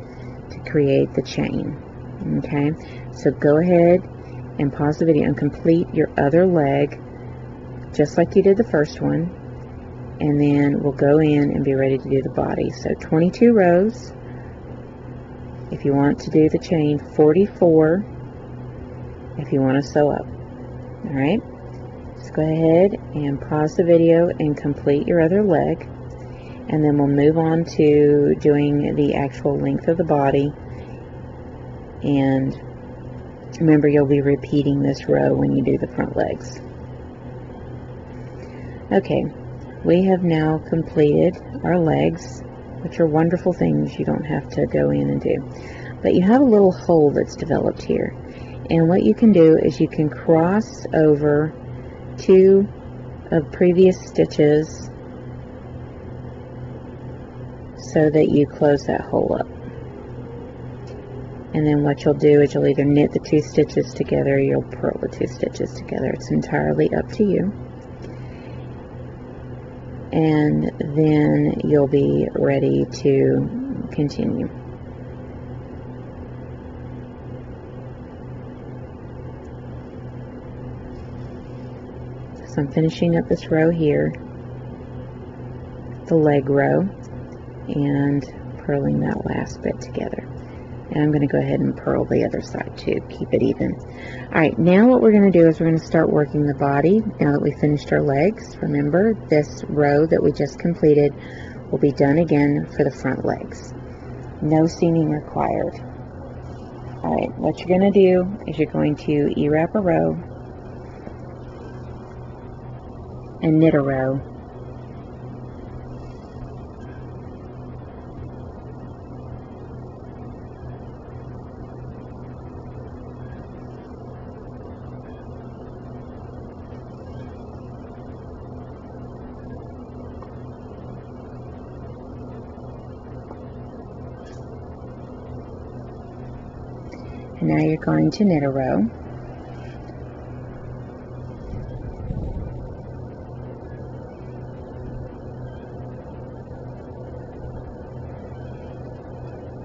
to create the chain. Okay, so go ahead and pause the video and complete your other leg just like you did the first one, and then we'll go in and be ready to do the body. So 22 rows if you want to do the chain, 44 if you want to sew up. Alright, just go ahead and pause the video and complete your other leg, and then we'll move on to doing the actual length of the body. And remember, you'll be repeating this row when you do the front legs. Okay, we have now completed our legs, which are wonderful things you don't have to go in and do. But you have a little hole that's developed here. And what you can do is you can cross over 2 of previous stitches so that you close that hole up. And then what you'll do is you'll either knit the 2 stitches together or you'll purl the 2 stitches together. It's entirely up to you. And then you'll be ready to continue. So I'm finishing up this row here, the leg row, and purling that last bit together. And I'm going to go ahead and purl the other side too, keep it even. Alright, now what we're going to do is we're going to start working the body. Now that we finished our legs, remember this row that we just completed will be done again for the front legs. No seaming required. Alright, what you're going to do is you're going to E-wrap a row and knit a row. And now you're going to knit a row.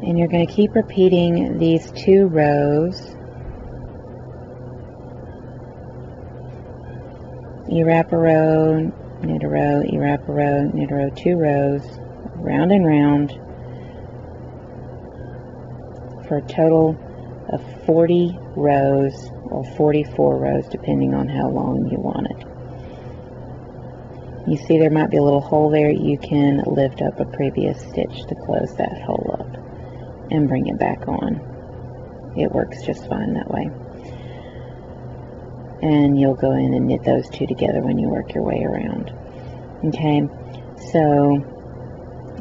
And you're going to keep repeating these 2 rows. You wrap a row, knit a row, you wrap a row, knit a row, 2 rows, round and round, for a total of 40 rows or 44 rows depending on how long you want it. You see there might be a little hole there. You can lift up a previous stitch to close that hole up and bring it back on. It works just fine that way. And you'll go in and knit those 2 together when you work your way around. Okay, so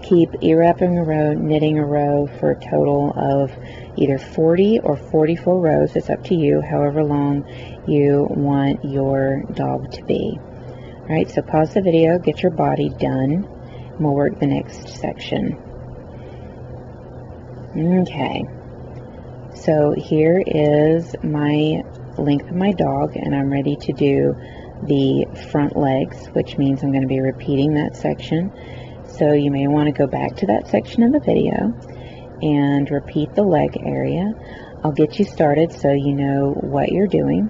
keep E-wrapping a row, knitting a row for a total of either 40 or 44 rows. It's up to you, however long you want your dog to be. Alright, so pause the video, get your body done, and we'll work the next section. Okay, so here is my length of my dog, and I'm ready to do the front legs, which means I'm going to be repeating that section. So you may want to go back to that section of the video and repeat the leg area. I'll get you started so you know what you're doing.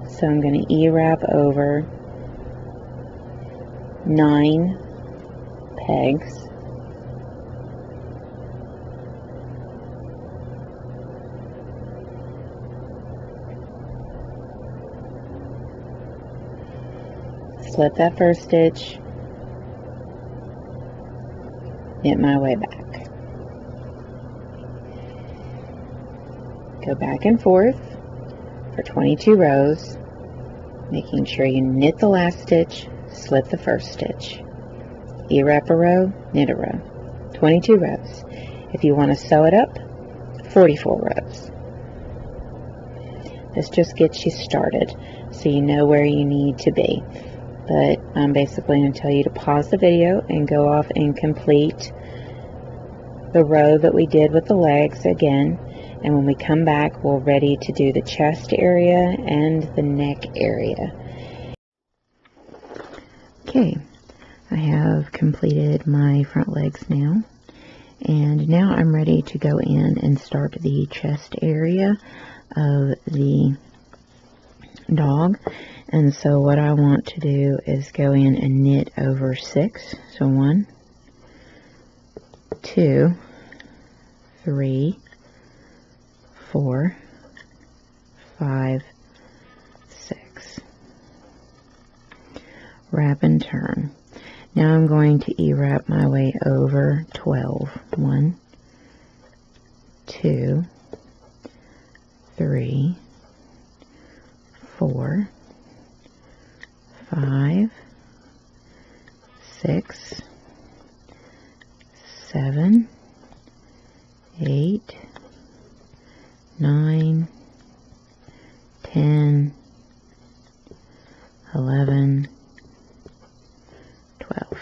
So I'm going to E-wrap over 9 pegs. Slip that first stitch, knit my way back. Go back and forth for 22 rows, making sure you knit the last stitch, slip the first stitch. E-wrap a row, knit a row. 22 rows. If you want to sew it up, 44 rows. This just gets you started so you know where you need to be. But I'm basically going to tell you to pause the video and go off and complete the row that we did with the legs again. And when we come back, we're ready to do the chest area and the neck area. Okay, I have completed my front legs now. And now I'm ready to go in and start the chest area of the dog. And so what I want to do is go in and knit over 6. So 1, 2, 3, 4, 5, 6. Wrap and turn. Now I'm going to E-wrap my way over 12. 1, 2, 3, 4, 5, 6, 7, 8, 9, 10, 11, 12.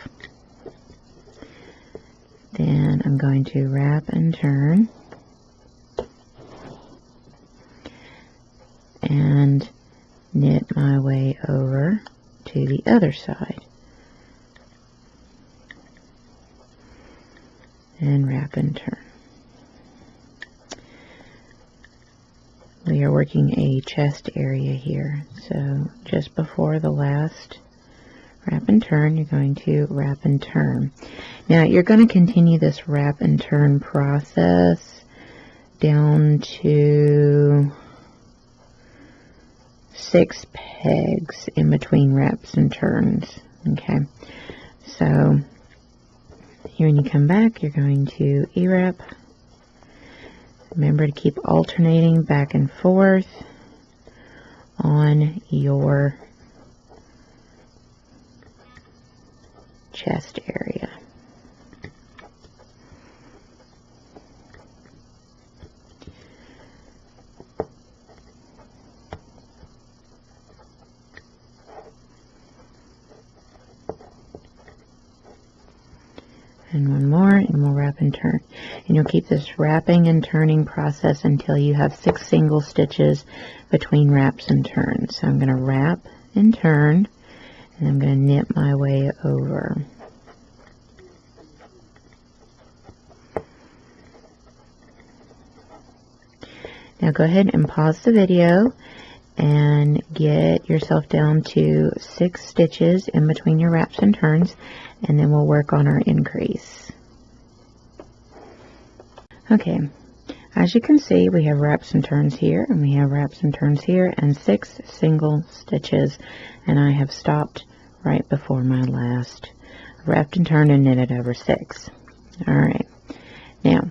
Then I'm going to wrap and turn and knit my way over to the other side and wrap and turn. We are working a chest area here, so just before the last wrap and turn, you're going to wrap and turn. Now you're going to continue this wrap and turn process down to 6 pegs in between wraps and turns. Okay, so here when you come back, you're going to E-wrap. Remember to keep alternating back and forth on your chest area. And one more, and we'll wrap and turn. And you'll keep this wrapping and turning process until you have 6 single stitches between wraps and turns. So I'm going to wrap and turn, and I'm going to knit my way over. Now go ahead and pause the video and get yourself down to 6 stitches in between your wraps and turns, and then we'll work on our increase. Okay, as you can see, we have wraps and turns here, and we have wraps and turns here, and 6 single stitches, and I have stopped right before my last wrapped and turned and knitted over 6. Alright, now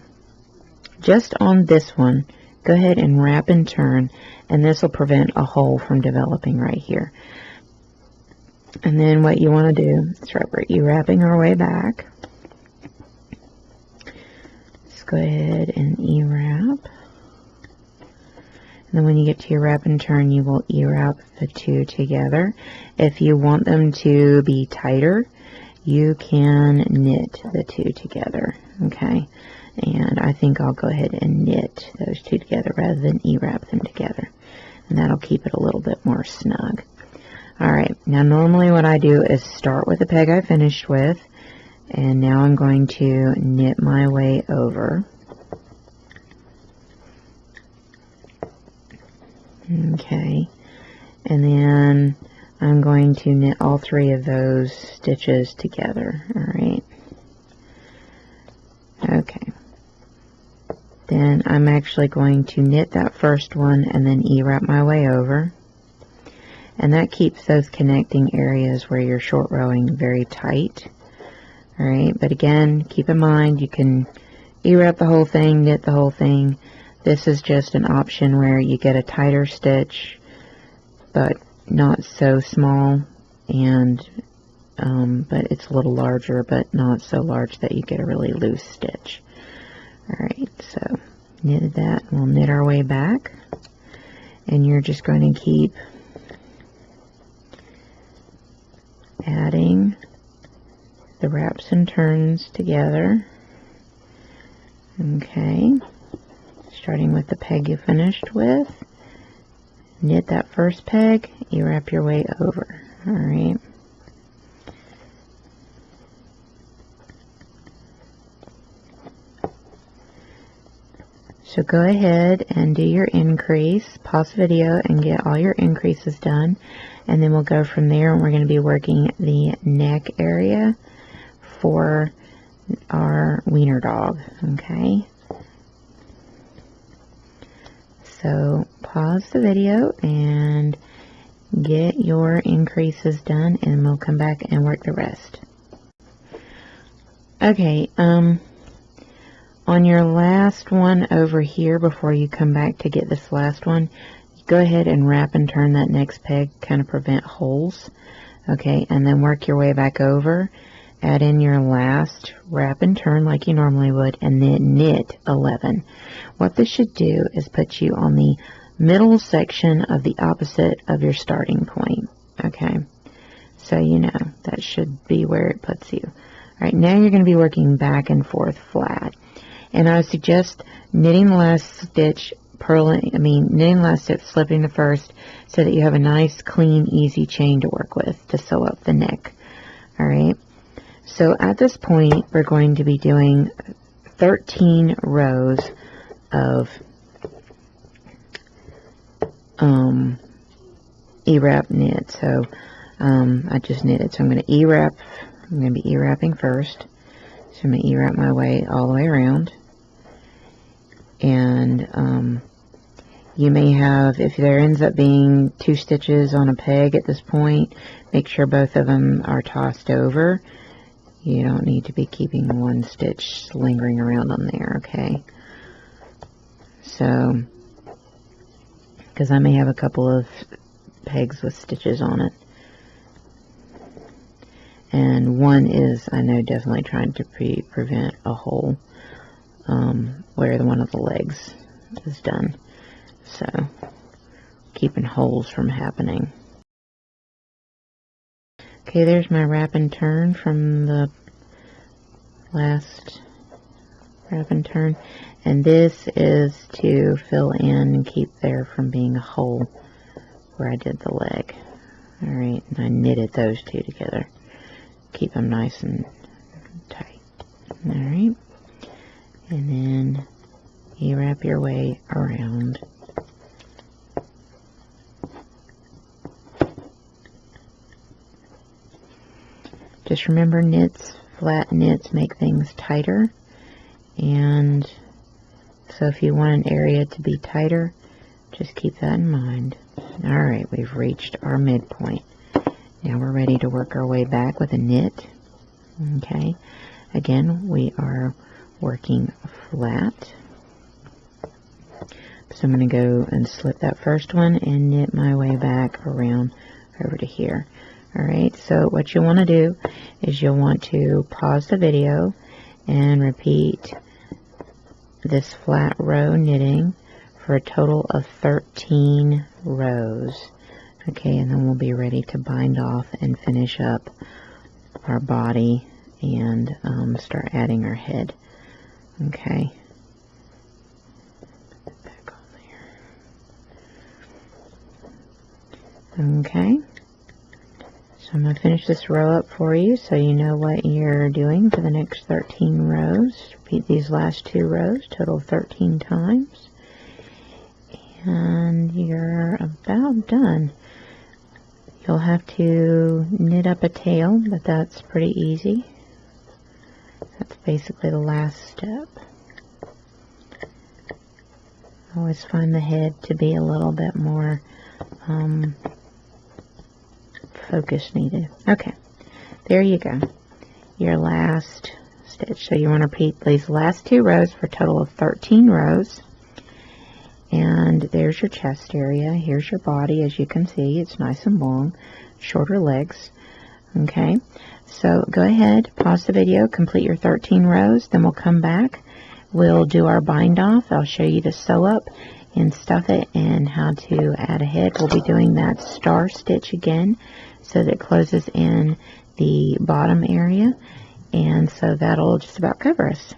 just on this one, go ahead and wrap and turn, and this will prevent a hole from developing right here. And then what you want to do is wrapping our way back. Let's go ahead and E-wrap. And then when you get to your wrap and turn, you will E-wrap the 2 together. If you want them to be tighter, you can knit the 2 together. Okay, and I think I'll go ahead and knit those 2 together rather than E-wrap them together, and that'll keep it a little bit more snug. Alright, now normally what I do is start with the peg I finished with, and now I'm going to knit my way over. Okay, and then I'm going to knit all 3 of those stitches together. Alright, okay, then I'm actually going to knit that first one and then E-wrap my way over. And that keeps those connecting areas where you're short rowing very tight. Alright, but again, keep in mind you can E-wrap the whole thing, knit the whole thing. This is just an option where you get a tighter stitch, but not so small, and but it's a little larger, but not so large that you get a really loose stitch. Alright, so knitted that, and we'll knit our way back. And you're just going to keep adding the wraps and turns together. Okay, starting with the peg you finished with, knit that first peg, you wrap your way over. Alright, so go ahead and do your increase, pause the video and get all your increases done, and then we'll go from there, and we're going to be working the neck area for our wiener dog. Okay, so pause the video and get your increases done, and we'll come back and work the rest. Okay, on your last one over here, before you come back to get this last one, go ahead and wrap and turn that next peg, kind of prevent holes. Okay, and then work your way back over, add in your last wrap and turn like you normally would, and then knit 11. What this should do is put you on the middle section of the opposite of your starting point. Okay, so you know that should be where it puts you. All right, now you're going to be working back and forth flat, and I would suggest knitting the last stitch, knitting the last stitch, slipping the first, so that you have a nice, clean, easy chain to work with to sew up the neck. All right, so at this point, we're going to be doing 13 rows of E-wrap knit. So I just knitted, so I'm going to E-wrap. I'm going to be E-wrapping first. So I'm going to E-wrap my way all the way around. And you may have, if there ends up being 2 stitches on a peg at this point, make sure both of them are tossed over. You don't need to be keeping 1 stitch lingering around on there, okay? So, because I may have a couple of pegs with stitches on it. And one is, I know, definitely trying to prevent a hole where one of the legs is done. So, keeping holes from happening. Okay, there's my wrap and turn from the last wrap and turn. And this is to fill in and keep there from being a hole where I did the leg. Alright, and I knitted those 2 together. Keep them nice and tight. Alright, and then you wrap your way around. Just remember, flat knits make things tighter, and so if you want an area to be tighter, just keep that in mind. Alright, we've reached our midpoint. Now we're ready to work our way back with a knit. Okay, again, we are working flat. So I'm going to go and slip that first one and knit my way back around over to here. Alright, so what you'll want to do is you'll want to pause the video and repeat this flat row knitting for a total of 13 rows. Okay, and then we'll be ready to bind off and finish up our body and start adding our head. Okay. Back on there. Okay. So I'm going to finish this row up for you so you know what you're doing for the next 13 rows. Repeat these last 2 rows, total 13 times. And you're about done. You'll have to knit up a tail, but that's pretty easy. That's basically the last step. I always find the head to be a little bit more focus needed. Okay, there you go. Your last stitch. So you want to repeat these last 2 rows for a total of 13 rows. And there's your chest area. Here's your body. As you can see, it's nice and long, shorter legs. Okay, so go ahead, pause the video, complete your 13 rows, then we'll come back. We'll do our bind off. I'll show you to sew up and stuff it and how to add a head. We'll be doing that star stitch again so that it closes in the bottom area, and so that'll just about cover us.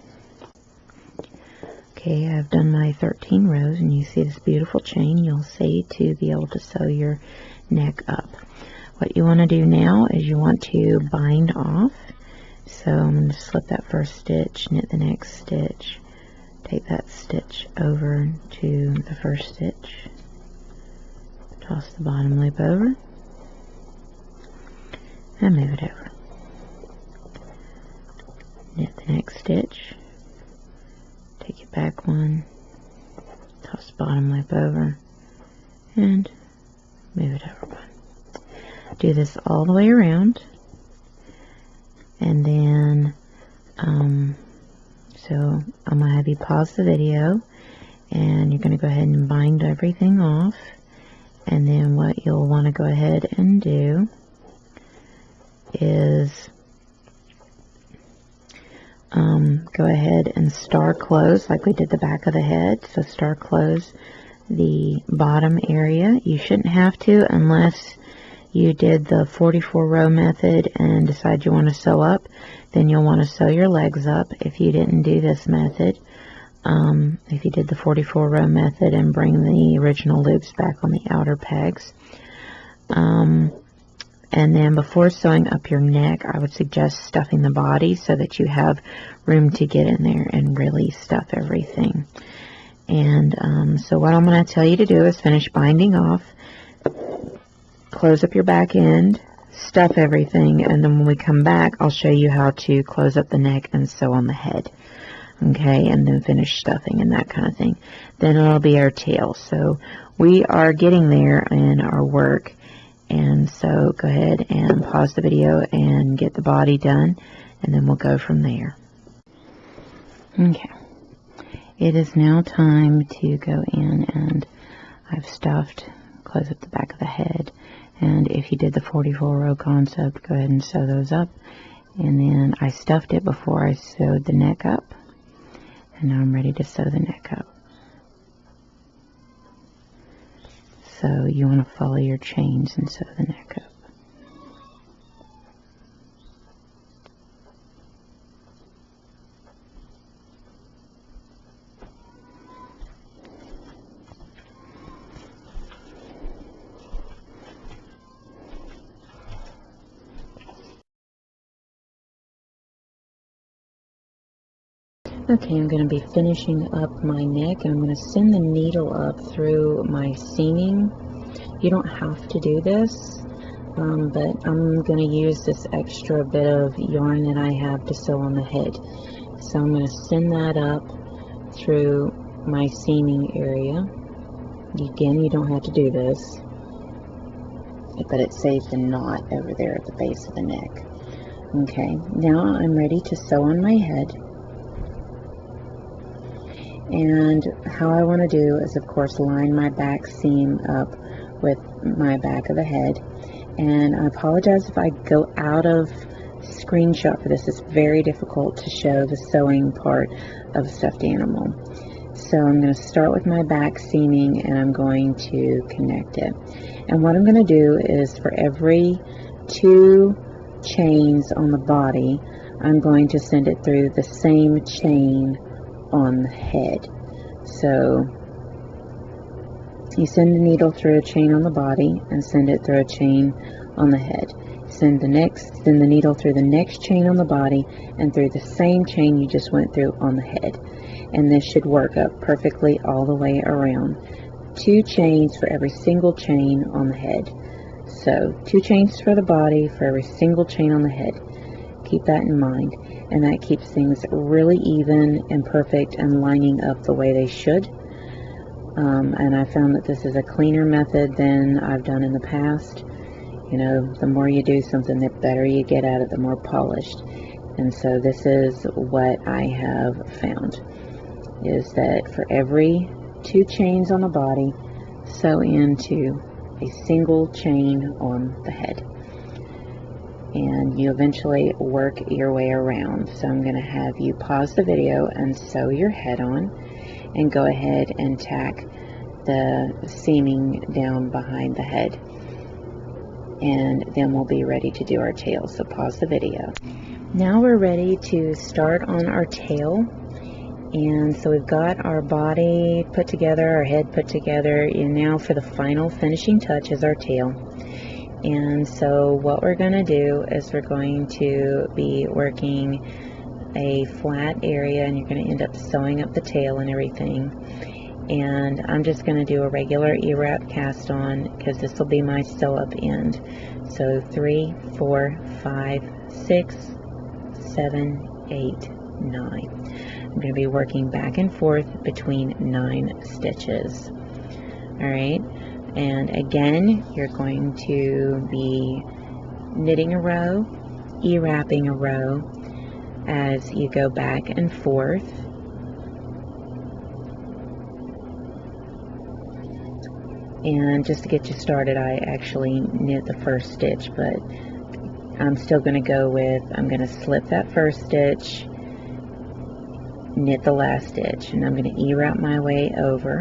Okay, I've done my 13 rows, and you see this beautiful chain you'll see to be able to sew your neck up. What you want to do now is you want to bind off. So I'm going to slip that first stitch, knit the next stitch, take that stitch over to the first stitch, toss the bottom loop over, and move it over. Knit the next stitch, take your back one, toss the bottom loop over, and move it over one. Do this all the way around, and then so I'm going to have you pause the video, and you're going to go ahead and bind everything off. And then what you'll want to go ahead and do is go ahead and star close like we did the back of the head. So star close the bottom area. You shouldn't have to unless you did the 44 row method and decide you want to sew up. Then you'll want to sew your legs up if you didn't do this method. If you did the 44 row method and bring the original loops back on the outer pegs. And then before sewing up your neck, I would suggest stuffing the body so that you have room to get in there and really stuff everything. And so what I'm going to tell you to do is finish binding off, close up your back end, stuff everything, and then when we come back, I'll show you how to close up the neck and sew on the head. Okay, and then finish stuffing and that kind of thing. Then it'll be our tail. So we are getting there in our work. And so go ahead and pause the video and get the body done, and then we'll go from there. Okay, it is now time to go in, and I've stuffed, close up the back of the head, and if you did the 44 row concept, go ahead and sew those up. And then I stuffed it before I sewed the neck up, and now I'm ready to sew the neck up. So you want to follow your chains and sew the neck up. Okay, I'm going to be finishing up my neck, and I'm going to send the needle up through my seaming. You don't have to do this, but I'm going to use this extra bit of yarn that I have to sew on the head. So I'm going to send that up through my seaming area. Again, you don't have to do this, but it saves the knot over there at the base of the neck. Okay, now I'm ready to sew on my head. And how I want to do is, of course, line my back seam up with my back of the head. And I apologize if I go out of screenshot for this. It's very difficult to show the sewing part of a stuffed animal. So I'm going to start with my back seaming, and I'm going to connect it. And what I'm going to do is, for every 2 chains on the body, I'm going to send it through the same chain on the head. So you send the needle through a chain on the body and send it through a chain on the head. Send the needle through the next chain on the body and through the same chain you just went through on the head. And this should work up perfectly all the way around. 2 chains for every single chain on the head. So 2 chains for the body for every single chain on the head. Keep that in mind, and that keeps things really even and perfect and lining up the way they should. And I found that this is a cleaner method than I've done in the past. You know, the more you do something, the better you get at it, the more polished. And so this is what I have found, is that for every 2 chains on the body, sew into a single chain on the head. And you eventually work your way around. So I'm going to have you pause the video and sew your head on, and go ahead and tack the seaming down behind the head, and then we'll be ready to do our tail. So pause the video. Now we're ready to start on our tail. And so we've got our body put together, our head put together, and now for the final finishing touch is our tail. And so what we're going to do is we're going to be working a flat area, and you're going to end up sewing up the tail and everything. And I'm just going to do a regular E-wrap cast on, because this will be my sew up end. So 3, 4, 5, 6, 7, 8, 9. I'm going to be working back and forth between 9 stitches. Alright, and again, you're going to be knitting a row, E-wrapping a row as you go back and forth. And just to get you started, I actually knit the first stitch, but I'm still going to go with, I'm going to slip that first stitch, knit the last stitch, and I'm going to E-route my way over.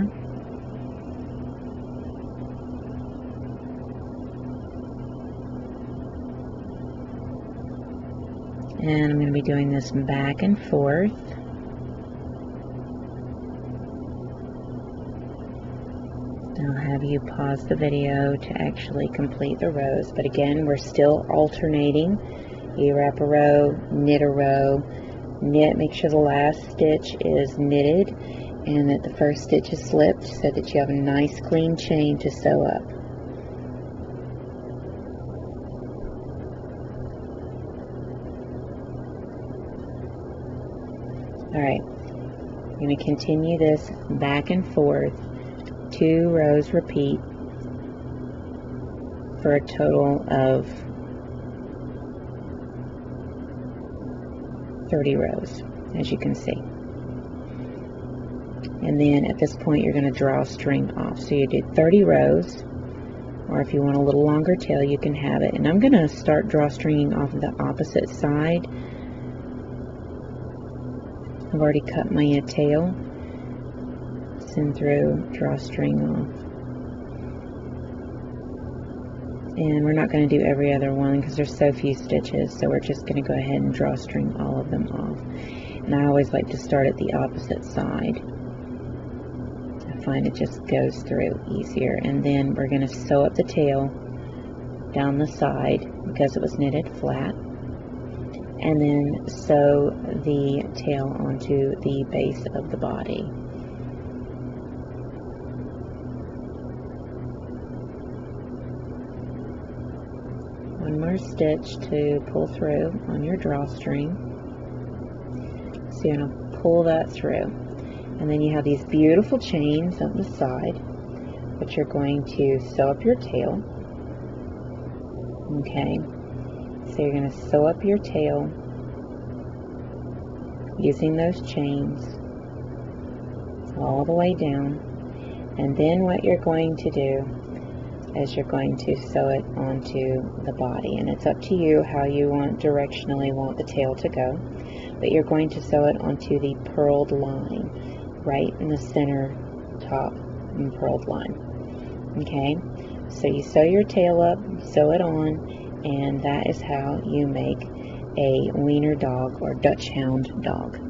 And I'm going to be doing this back and forth. I'll have you pause the video to actually complete the rows, but again, we're still alternating. You wrap a row, knit a row, knit, make sure the last stitch is knitted and that the first stitch is slipped so that you have a nice clean chain to sew up. Alright, I'm going to continue this back and forth. 2 rows repeat for a total of 30 rows, as you can see. And then at this point you're going to draw a string off. So you do 30 rows, or if you want a little longer tail you can have it. And I'm going to start drawstringing off of the opposite side. I've already cut my tail. Send through, drawstring off. And we're not going to do every other one because there's so few stitches, so we're just going to go ahead and drawstring all of them off. And I always like to start at the opposite side. I find it just goes through easier. And then we're going to sew up the tail down the side because it was knitted flat. And then sew the tail onto the base of the body. One more stitch to pull through on your drawstring. So you're going to pull that through. And then you have these beautiful chains up the side, which you're going to sew up your tail. Okay, so you're going to sew up your tail using those chains all the way down. And then what you're going to do is you're going to sew it onto the body, and it's up to you how you directionally want the tail to go, but you're going to sew it onto the purled line right in the center top purled line. Okay, so you sew your tail up, sew it on, and that is how you make a Wiener dog or Dachshund dog.